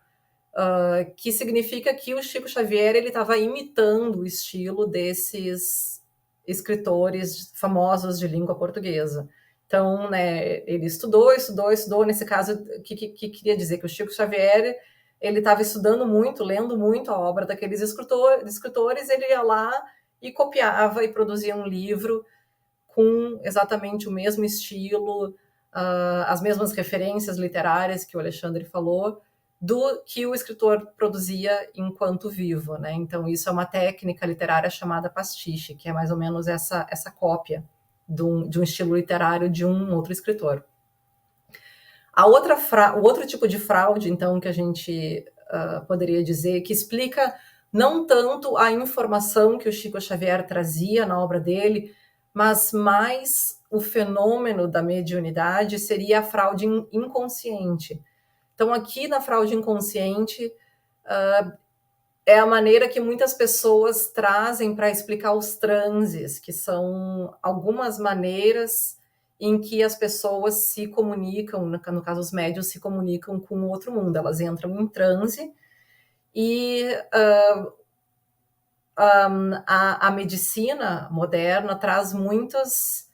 [SPEAKER 1] que significa que o Chico Xavier ele estava imitando o estilo desses escritores famosos de língua portuguesa. Então, né, ele estudou, nesse caso, que queria dizer que o Chico Xavier ele estava estudando muito, lendo muito a obra daqueles escritores, ele ia lá e copiava e produzia um livro com exatamente o mesmo estilo, as mesmas referências literárias que o Alexandre falou, do que o escritor produzia enquanto vivo, né? Então, isso é uma técnica literária chamada pastiche, que é mais ou menos essa cópia de um estilo literário de um outro escritor. O outro tipo de fraude, então, que a gente poderia dizer, que explica não tanto a informação que o Chico Xavier trazia na obra dele, mas mais o fenômeno da mediunidade, seria a fraude inconsciente. Então, aqui na fraude inconsciente, é a maneira que muitas pessoas trazem para explicar os transes, que são algumas maneiras em que as pessoas se comunicam, no caso os médiuns se comunicam com o outro mundo, elas entram em transe e a medicina moderna traz muitos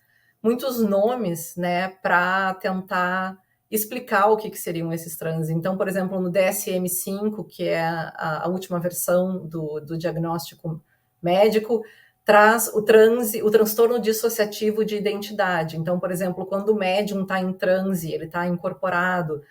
[SPEAKER 1] nomes, né, para tentar explicar o que seriam esses transes. Então, por exemplo, no DSM-5, que é a última versão do diagnóstico médico, traz o transtorno dissociativo de identidade. Então, por exemplo, quando o médium está em transe, ele está incorporado,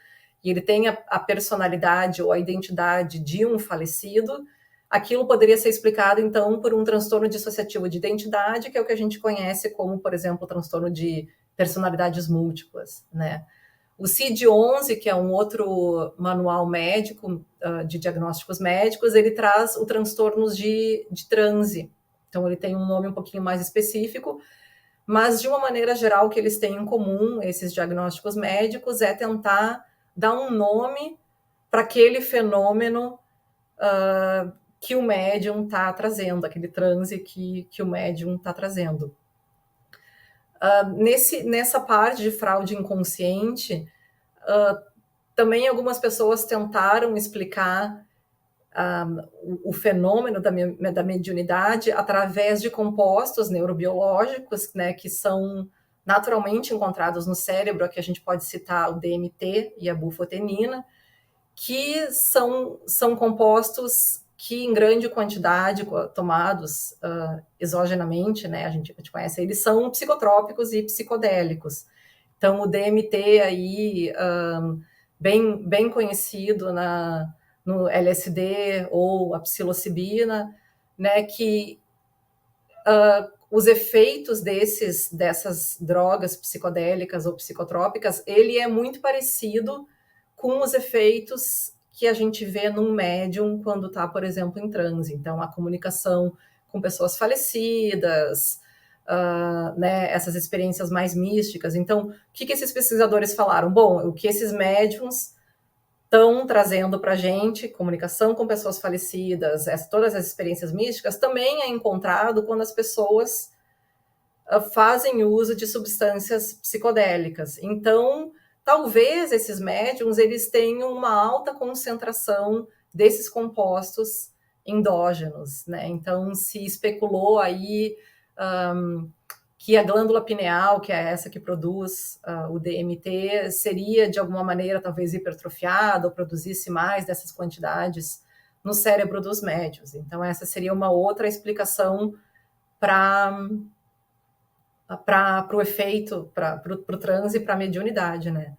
[SPEAKER 1] e ele tem a personalidade ou a identidade de um falecido, aquilo poderia ser explicado, então, por um transtorno dissociativo de identidade, que é o que a gente conhece como, por exemplo, o transtorno de personalidades múltiplas, né? O CID-11, que é um outro manual médico de diagnósticos médicos, ele traz o transtornos de transe. Então, ele tem um nome um pouquinho mais específico, mas, de uma maneira geral, o que eles têm em comum, esses diagnósticos médicos, é tentar dar um nome para aquele fenômeno que o médium está trazendo, aquele transe que o médium está trazendo. Nessa parte de fraude inconsciente, também algumas pessoas tentaram explicar o fenômeno da mediunidade através de compostos neurobiológicos, né, que são naturalmente encontrados no cérebro. Aqui a gente pode citar o DMT e a bufotenina, que são compostos que, em grande quantidade, tomados exogenamente, né, a gente conhece, eles são psicotrópicos e psicodélicos. Então, o DMT aí, bem conhecido no LSD ou a psilocibina, né, que os efeitos dessas drogas psicodélicas ou psicotrópicas, ele é muito parecido com os efeitos que a gente vê num médium quando está, por exemplo, em transe. Então, a comunicação com pessoas falecidas, né, essas experiências mais místicas. Então, o que esses pesquisadores falaram? Bom, o que esses médiums estão trazendo para a gente, comunicação com pessoas falecidas, todas as experiências místicas, também é encontrado quando as pessoas fazem uso de substâncias psicodélicas. Então, talvez esses médiums eles tenham uma alta concentração desses compostos endógenos, né? Então, se especulou aí que a glândula pineal, que é essa que produz o DMT, seria de alguma maneira talvez hipertrofiada ou produzisse mais dessas quantidades no cérebro dos médiums. Então, essa seria uma outra explicação para o efeito, para o transe e para a mediunidade, né?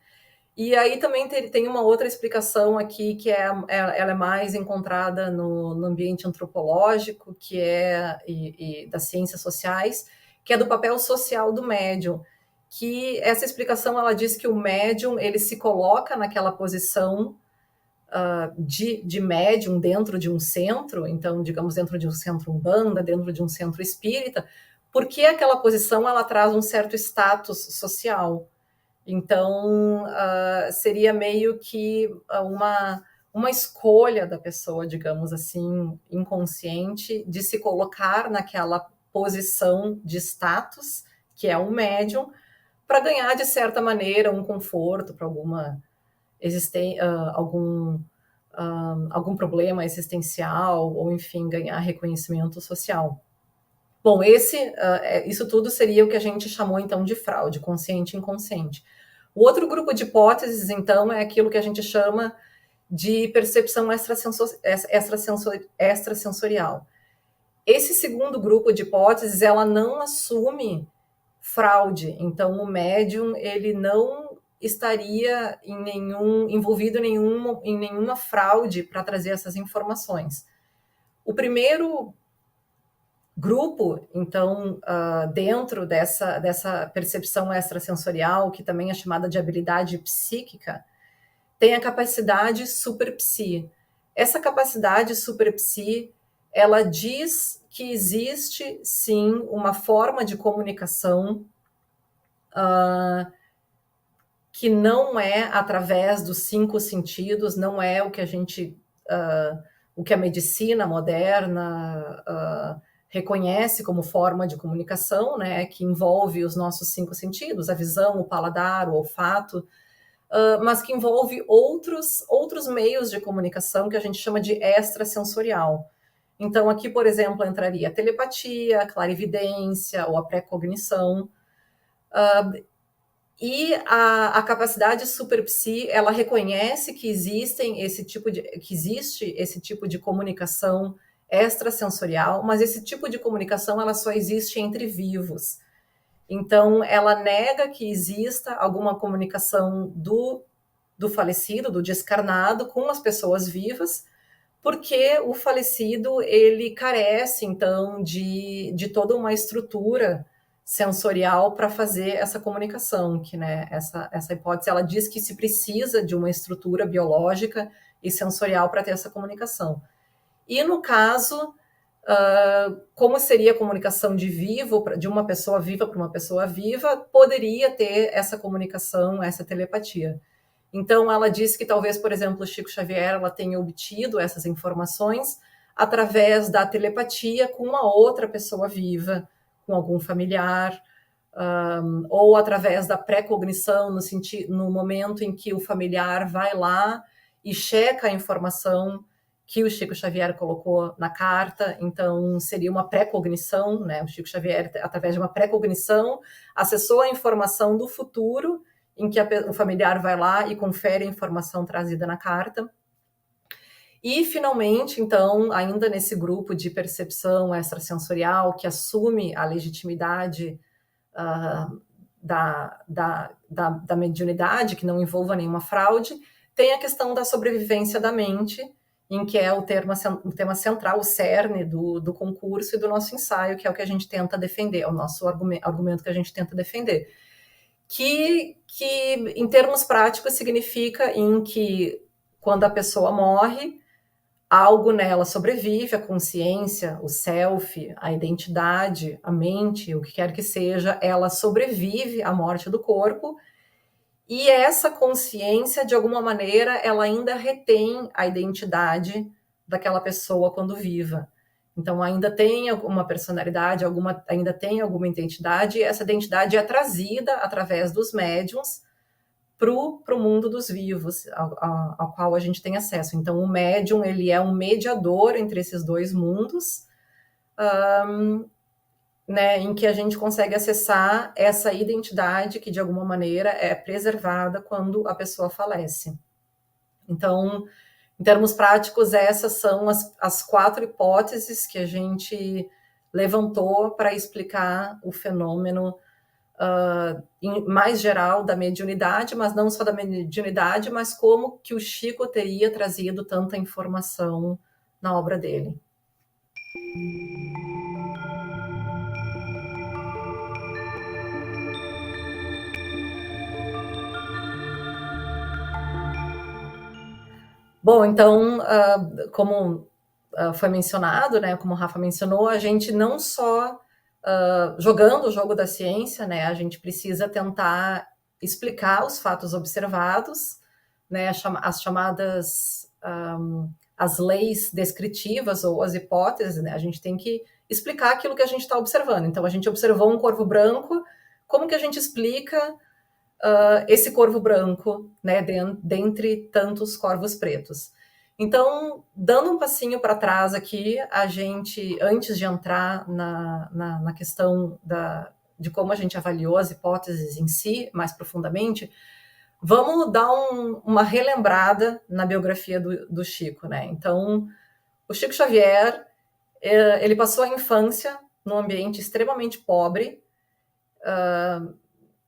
[SPEAKER 1] E aí também tem uma outra explicação aqui, que ela é mais encontrada no ambiente antropológico, que é e das ciências sociais, que é do papel social do médium. Que essa explicação, ela diz que o médium, ele se coloca naquela posição de médium dentro de um centro, então, digamos, dentro de um centro umbanda, dentro de um centro espírita, porque aquela posição, ela traz um certo status social. Então, seria meio que uma escolha da pessoa, digamos assim, inconsciente, de se colocar naquela posição de status, que é um médium, para ganhar, de certa maneira, um conforto para algum problema existencial, ou, enfim, ganhar reconhecimento social. Bom, isso tudo seria o que a gente chamou, então, de fraude, consciente e inconsciente. O outro grupo de hipóteses, então, é aquilo que a gente chama de percepção extrasensorial. Esse segundo grupo de hipóteses, ela não assume fraude. Então, o médium, ele não estaria envolvido em nenhuma fraude para trazer essas informações. O primeiro grupo, então, dentro dessa percepção extrasensorial, que também é chamada de habilidade psíquica, tem a capacidade superpsi. Essa capacidade superpsi, ela diz que existe, sim, uma forma de comunicação que não é através dos 5 sentidos, não é o que o que a medicina moderna reconhece como forma de comunicação, né, que envolve os nossos 5 sentidos, a visão, o paladar, o olfato, mas que envolve outros meios de comunicação que a gente chama de extrasensorial. Então, aqui, por exemplo, entraria a telepatia, a clarividência ou a pré-cognição. E a capacidade superpsi, ela reconhece que existe esse tipo de comunicação extrasensorial, mas esse tipo de comunicação ela só existe entre vivos. Então, ela nega que exista alguma comunicação do falecido, do descarnado, com as pessoas vivas, porque o falecido, ele carece, então, de toda uma estrutura sensorial para fazer essa comunicação, que, né, essa hipótese, ela diz que se precisa de uma estrutura biológica e sensorial para ter essa comunicação. E no caso, como seria a comunicação de uma pessoa viva para uma pessoa viva, poderia ter essa comunicação, essa telepatia. Então, ela disse que talvez, por exemplo, o Chico Xavier ela tenha obtido essas informações através da telepatia com uma outra pessoa viva, com algum familiar, ou através da pré-cognição, no momento em que o familiar vai lá e checa a informação que o Chico Xavier colocou na carta. Então, seria uma pré-cognição, né? O Chico Xavier, através de uma pré-cognição, acessou a informação do futuro, em que o familiar vai lá e confere a informação trazida na carta. E, finalmente, então, ainda nesse grupo de percepção extrasensorial que assume a legitimidade da mediunidade, que não envolva nenhuma fraude, tem a questão da sobrevivência da mente, em que é o tema central, o cerne do concurso e do nosso ensaio, que é o que a gente tenta defender, é o nosso argumento que a gente tenta defender. Que em termos práticos, significa em que, quando a pessoa morre, algo nela sobrevive, a consciência, o self, a identidade, a mente, o que quer que seja, ela sobrevive à morte do corpo, e essa consciência, de alguma maneira, ela ainda retém a identidade daquela pessoa quando viva. Então, ainda tem alguma personalidade, ainda tem alguma identidade, e essa identidade é trazida através dos médiuns para o mundo dos vivos, ao qual a gente tem acesso. Então, o médium, ele é um mediador entre esses dois mundos, né, em que a gente consegue acessar essa identidade que, de alguma maneira, é preservada quando a pessoa falece. Então, em termos práticos, essas são as 4 hipóteses que a gente levantou para explicar o fenômeno mais geral da mediunidade, mas não só da mediunidade, mas como que o Chico teria trazido tanta informação na obra dele. Bom, então, como foi mencionado, né, como o Rafa mencionou, a gente não só jogando o jogo da ciência, né, a gente precisa tentar explicar os fatos observados, né, as chamadas as leis descritivas ou as hipóteses, né, a gente tem que explicar aquilo que a gente está observando. Então, a gente observou um corvo branco, como que a gente explica esse corvo branco, né, dentre tantos corvos pretos? Então, dando um passinho para trás aqui, a gente, antes de entrar na questão de como a gente avaliou as hipóteses em si, mais profundamente, vamos dar uma relembrada na biografia do Chico, né? Então, o Chico Xavier, ele passou a infância num ambiente extremamente pobre,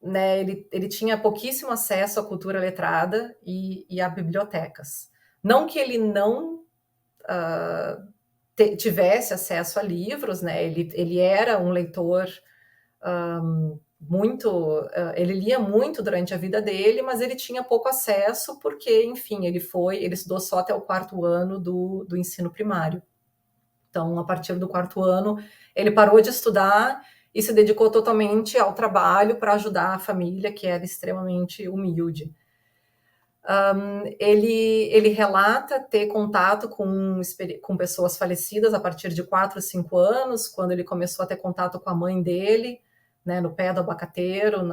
[SPEAKER 1] né, ele tinha pouquíssimo acesso à cultura letrada e a bibliotecas. Não que ele não tivesse acesso a livros, né, ele era um leitor ele lia muito durante a vida dele, mas ele tinha pouco acesso porque, enfim, ele estudou só até o 4º ano do ensino primário. Então, a partir do 4º ano, ele parou de estudar e se dedicou totalmente ao trabalho para ajudar a família, que era extremamente humilde. Ele relata ter contato com pessoas falecidas a partir de 4, 5 anos, quando ele começou a ter contato com a mãe dele, né, no pé do abacateiro,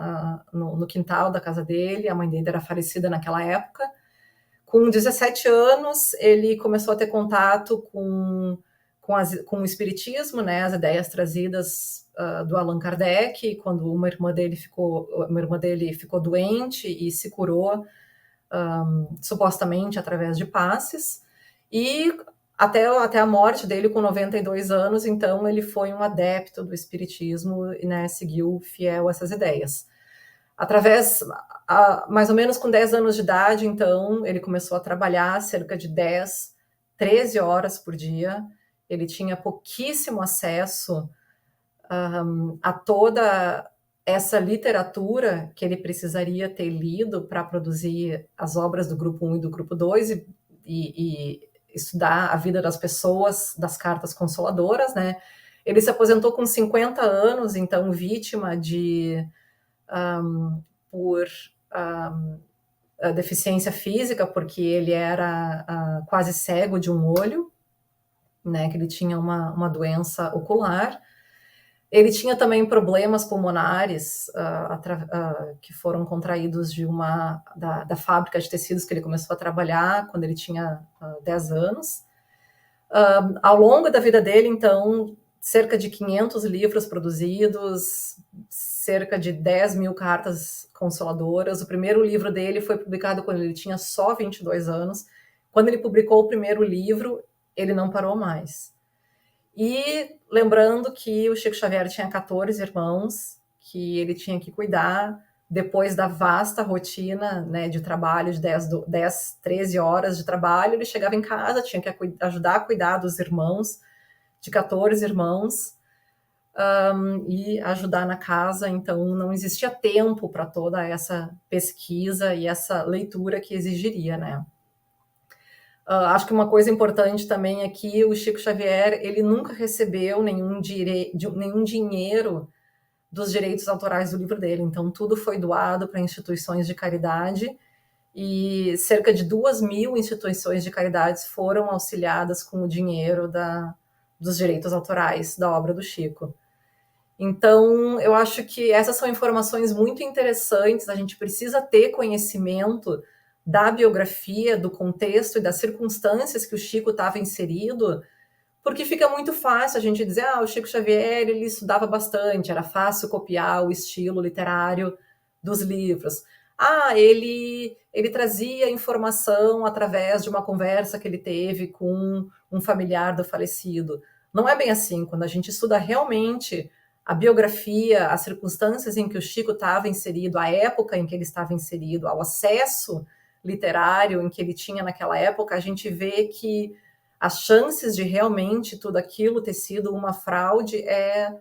[SPEAKER 1] no quintal da casa dele. A mãe dele era falecida naquela época. Com 17 anos, ele começou a ter contato com o espiritismo, né, as ideias trazidas do Allan Kardec, quando uma irmã dele ficou doente e se curou, supostamente através de passes, e até a morte dele com 92 anos, então ele foi um adepto do espiritismo e, né, seguiu fiel a essas ideias. Mais ou menos com 10 anos de idade, então, ele começou a trabalhar cerca de 10, 13 horas por dia. Ele tinha pouquíssimo acesso a toda essa literatura que ele precisaria ter lido para produzir as obras do grupo 1 e do grupo 2 e estudar a vida das pessoas, das cartas consoladoras, né? Ele se aposentou com 50 anos, então vítima por deficiência física, porque ele era quase cego de um olho, né, que ele tinha uma doença ocular. Ele tinha também problemas pulmonares que foram contraídos da fábrica de tecidos que ele começou a trabalhar quando ele tinha 10 anos. Ao longo da vida dele, então, cerca de 500 livros produzidos, cerca de 10 mil cartas consoladoras. O primeiro livro dele foi publicado quando ele tinha só 22 anos. Quando ele publicou o primeiro livro, ele não parou mais. E lembrando que o Chico Xavier tinha 14 irmãos, que ele tinha que cuidar, depois da vasta rotina, né, de trabalho de 10, 13 horas de trabalho, ele chegava em casa, tinha que ajudar a cuidar dos irmãos, de 14 irmãos, e ajudar na casa, então não existia tempo para toda essa pesquisa e essa leitura que exigiria, né? Acho que uma coisa importante também é que o Chico Xavier, ele nunca recebeu nenhum dinheiro dos direitos autorais do livro dele, então tudo foi doado para instituições de caridade, e cerca de 2.000 instituições de caridade foram auxiliadas com o dinheiro dos direitos autorais da obra do Chico. Então, eu acho que essas são informações muito interessantes, a gente precisa ter conhecimento da biografia, do contexto e das circunstâncias que o Chico estava inserido, porque fica muito fácil a gente dizer, o Chico Xavier, ele estudava bastante, era fácil copiar o estilo literário dos livros. Ele trazia informação através de uma conversa que ele teve com um familiar do falecido. Não é bem assim, quando a gente estuda realmente a biografia, as circunstâncias em que o Chico estava inserido, a época em que ele estava inserido, ao acesso literário em que ele tinha naquela época, a gente vê que as chances de realmente tudo aquilo ter sido uma fraude é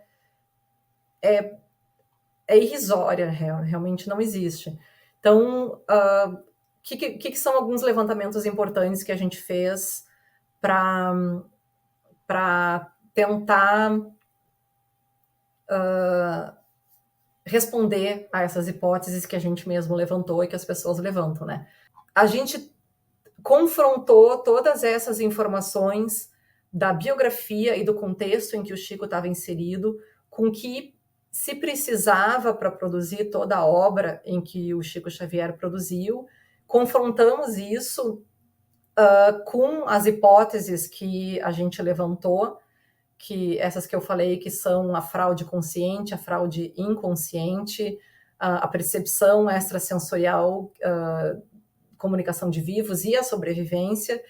[SPEAKER 1] irrisória, realmente não existe. Então, que são alguns levantamentos importantes que a gente fez para tentar responder a essas hipóteses que a gente mesmo levantou e que as pessoas levantam, né? A gente confrontou todas essas informações da biografia e do contexto em que o Chico estava inserido com o que se precisava para produzir toda a obra em que o Chico Xavier produziu. Confrontamos isso com as hipóteses que a gente levantou, que essas que eu falei, que são a fraude consciente, a fraude inconsciente, a percepção extrasensorial, comunicação de vivos e a sobrevivência,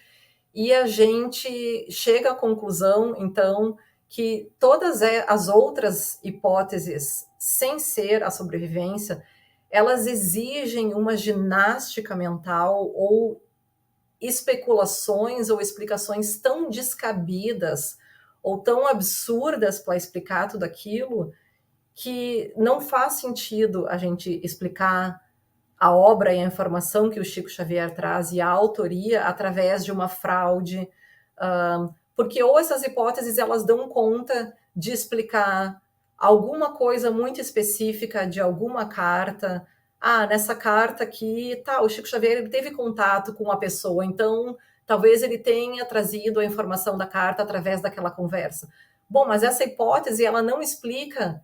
[SPEAKER 1] e a gente chega à conclusão, então, que todas as outras hipóteses, sem ser a sobrevivência, elas exigem uma ginástica mental ou especulações ou explicações tão descabidas ou tão absurdas para explicar tudo aquilo que não faz sentido a gente explicar a obra e a informação que o Chico Xavier traz e a autoria através de uma fraude, porque ou essas hipóteses elas dão conta de explicar alguma coisa muito específica de alguma carta. Nessa carta aqui, o Chico Xavier ele teve contato com uma pessoa, então talvez ele tenha trazido a informação da carta através daquela conversa. Bom, mas essa hipótese ela não explica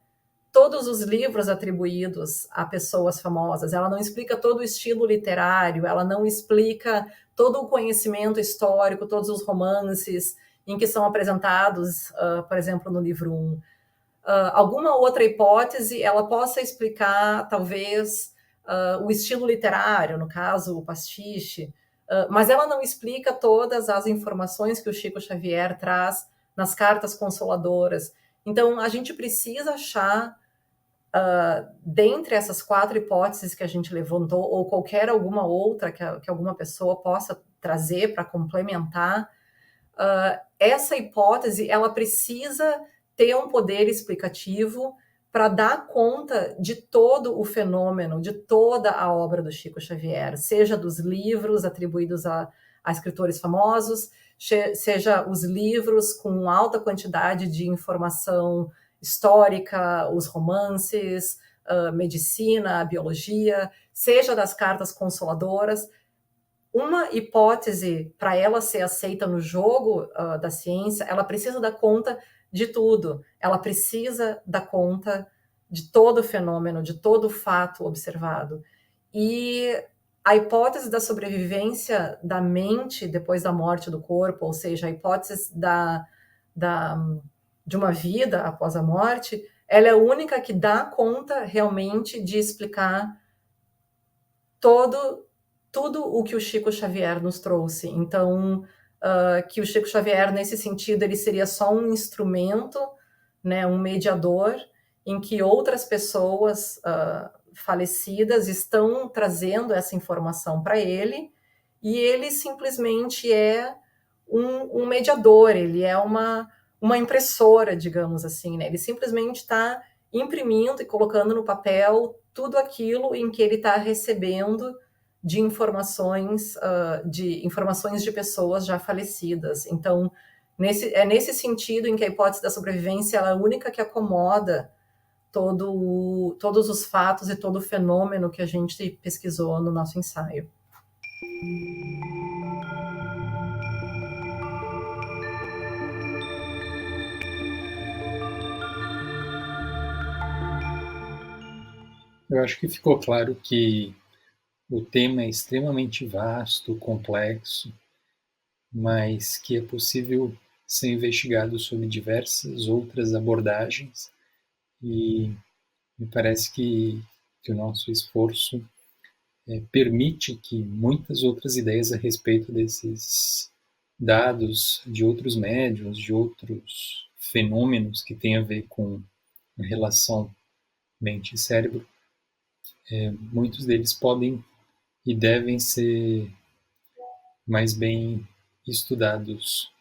[SPEAKER 1] todos os livros atribuídos a pessoas famosas, ela não explica todo o estilo literário, ela não explica todo o conhecimento histórico, todos os romances em que são apresentados, por exemplo, no livro 1. Alguma outra hipótese, ela possa explicar, talvez, o estilo literário, no caso, o pastiche, mas ela não explica todas as informações que o Chico Xavier traz nas cartas consoladoras. Então, a gente precisa achar, dentre essas 4 hipóteses que a gente levantou, ou qualquer alguma outra que alguma pessoa possa trazer para complementar, essa hipótese ela precisa ter um poder explicativo para dar conta de todo o fenômeno, de toda a obra do Chico Xavier, seja dos livros atribuídos a escritores famosos, seja os livros com alta quantidade de informação histórica, os romances, medicina, a biologia, seja das cartas consoladoras. Uma hipótese, para ela ser aceita no jogo da ciência, ela precisa dar conta de tudo. Ela precisa dar conta de todo o fenômeno, de todo o fato observado. E a hipótese da sobrevivência da mente depois da morte do corpo, ou seja, a hipótese de uma vida após a morte, ela é a única que dá conta realmente de explicar tudo o que o Chico Xavier nos trouxe. Então, que o Chico Xavier, nesse sentido, ele seria só um instrumento, né, um mediador, em que outras pessoas falecidas estão trazendo essa informação para ele, e ele simplesmente é um mediador, ele é uma impressora, digamos assim, né? Ele simplesmente está imprimindo e colocando no papel tudo aquilo em que ele está recebendo de informações de pessoas já falecidas. Então, nesse sentido em que a hipótese da sobrevivência ela é a única que acomoda todos os fatos e todo o fenômeno que a gente pesquisou no nosso ensaio.
[SPEAKER 3] Eu acho que ficou claro que o tema é extremamente vasto, complexo, mas que é possível ser investigado sob diversas outras abordagens, e me parece que o nosso esforço permite que muitas outras ideias a respeito desses dados de outros médiuns, de outros fenômenos que têm a ver com a relação mente e cérebro, muitos deles podem e devem ser mais bem estudados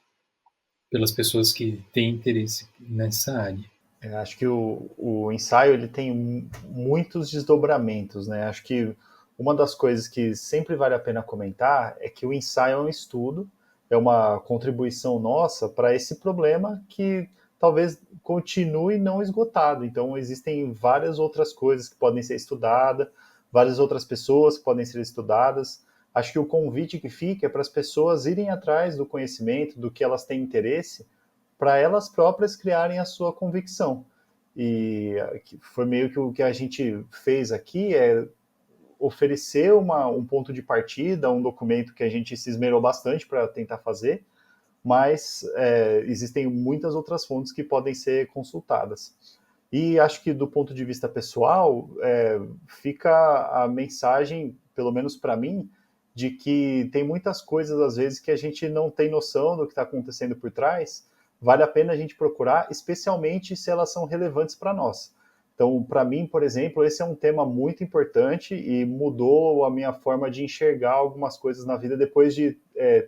[SPEAKER 3] pelas pessoas que têm interesse nessa área.
[SPEAKER 2] Acho que o ensaio ele tem muitos desdobramentos, né? Acho que uma das coisas que sempre vale a pena comentar é que o ensaio é um estudo, é uma contribuição nossa para esse problema que talvez continue não esgotado. Então, existem várias outras coisas que podem ser estudadas, várias outras pessoas que podem ser estudadas. Acho que o convite que fica é para as pessoas irem atrás do conhecimento, do que elas têm interesse, para elas próprias criarem a sua convicção. E foi meio que o que a gente fez aqui é oferecer um ponto de partida, um documento que a gente se esmerou bastante para tentar fazer, mas existem muitas outras fontes que podem ser consultadas. E acho que do ponto de vista pessoal, fica a mensagem, pelo menos para mim, de que tem muitas coisas, às vezes, que a gente não tem noção do que está acontecendo por trás. Vale a pena a gente procurar, especialmente se elas são relevantes para nós. Então, para mim, por exemplo, esse é um tema muito importante e mudou a minha forma de enxergar algumas coisas na vida depois de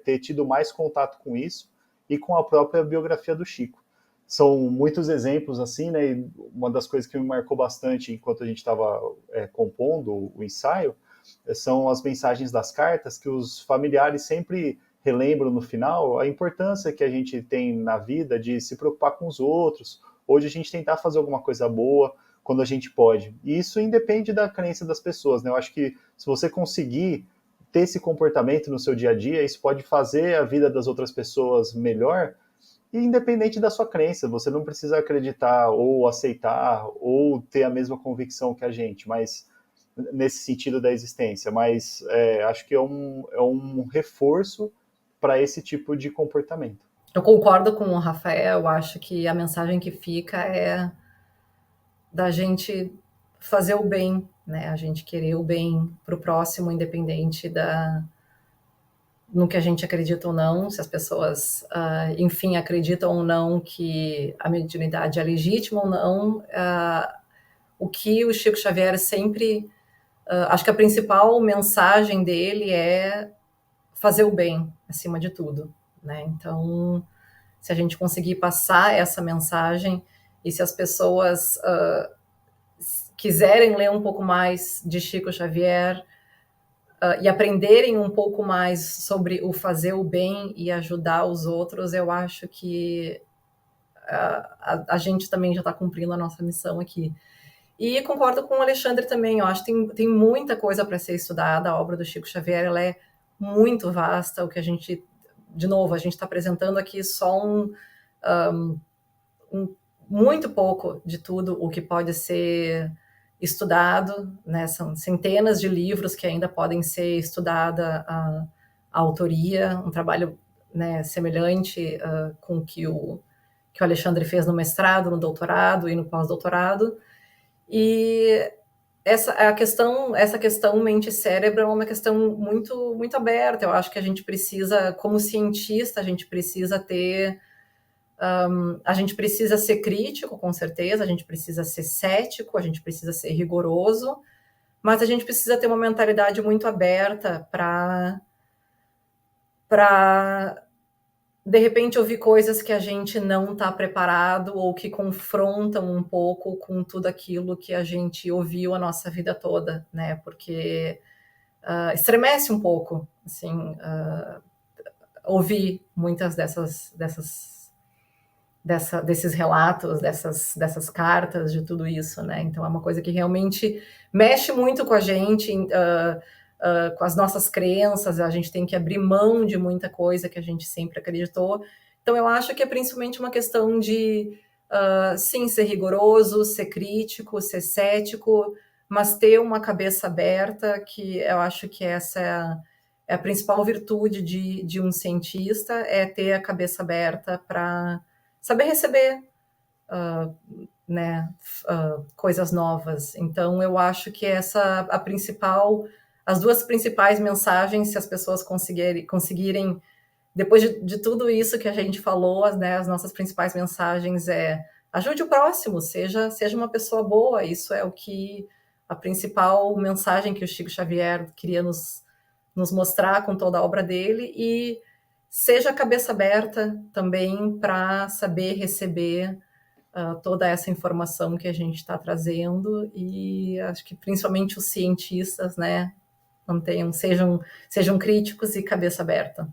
[SPEAKER 2] ter tido mais contato com isso e com a própria biografia do Chico. São muitos exemplos assim, né? E uma das coisas que me marcou bastante enquanto a gente estava compondo o ensaio são as mensagens das cartas que os familiares sempre relembram no final a importância que a gente tem na vida de se preocupar com os outros, ou de a gente tentar fazer alguma coisa boa quando a gente pode. E isso independe da crença das pessoas, né? Eu acho que se você conseguir ter esse comportamento no seu dia a dia, isso pode fazer a vida das outras pessoas melhor, e independente da sua crença. Você não precisa acreditar ou aceitar ou ter a mesma convicção que a gente, mas nesse sentido da existência. Mas acho que é um reforço para esse tipo de comportamento.
[SPEAKER 1] Eu concordo com o Rafael, eu acho que a mensagem que fica é da gente fazer o bem, né? A gente querer o bem para o próximo, independente no que a gente acredita ou não, se as pessoas, enfim, acreditam ou não que a mediunidade é legítima ou não. O que o Chico Xavier sempre... acho que a principal mensagem dele é fazer o bem, acima de tudo, né? Então, se a gente conseguir passar essa mensagem e se as pessoas quiserem ler um pouco mais de Chico Xavier e aprenderem um pouco mais sobre o fazer o bem e ajudar os outros, eu acho que a gente também já está cumprindo a nossa missão aqui. E concordo com o Alexandre também, eu acho que tem muita coisa para ser estudada, a obra do Chico Xavier ela é muito vasta, o que a gente, de novo, a gente está apresentando aqui só muito pouco de tudo o que pode ser estudado, né? São centenas de livros que ainda podem ser estudada a autoria, um trabalho, né, semelhante com o que o Alexandre fez no mestrado, no doutorado e no pós-doutorado. E essa questão mente-cérebro é uma questão muito, muito aberta. Eu acho que a gente precisa, como cientista, a gente precisa ser crítico, com certeza, a gente precisa ser cético, a gente precisa ser rigoroso, mas a gente precisa ter uma mentalidade muito aberta para de repente ouvir coisas que a gente não está preparado ou que confrontam um pouco com tudo aquilo que a gente ouviu a nossa vida toda, né? Porque estremece um pouco, assim, ouvir muitas desses relatos, dessas cartas, de tudo isso, né? Então é uma coisa que realmente mexe muito com a gente, com as nossas crenças, a gente tem que abrir mão de muita coisa que a gente sempre acreditou. Então eu acho que é principalmente uma questão de, sim, ser rigoroso, ser crítico, ser cético, mas ter uma cabeça aberta, que eu acho que essa é a principal virtude de um cientista, é ter a cabeça aberta para saber receber, né, coisas novas. Então, eu acho que as duas principais mensagens, se as pessoas conseguirem depois de tudo isso que a gente falou, né, as nossas principais mensagens ajude o próximo, seja uma pessoa boa. Isso é a principal mensagem que o Chico Xavier queria nos mostrar com toda a obra dele, e seja a cabeça aberta também para saber receber toda essa informação que a gente está trazendo, e acho que principalmente os cientistas, né, sejam críticos e cabeça aberta.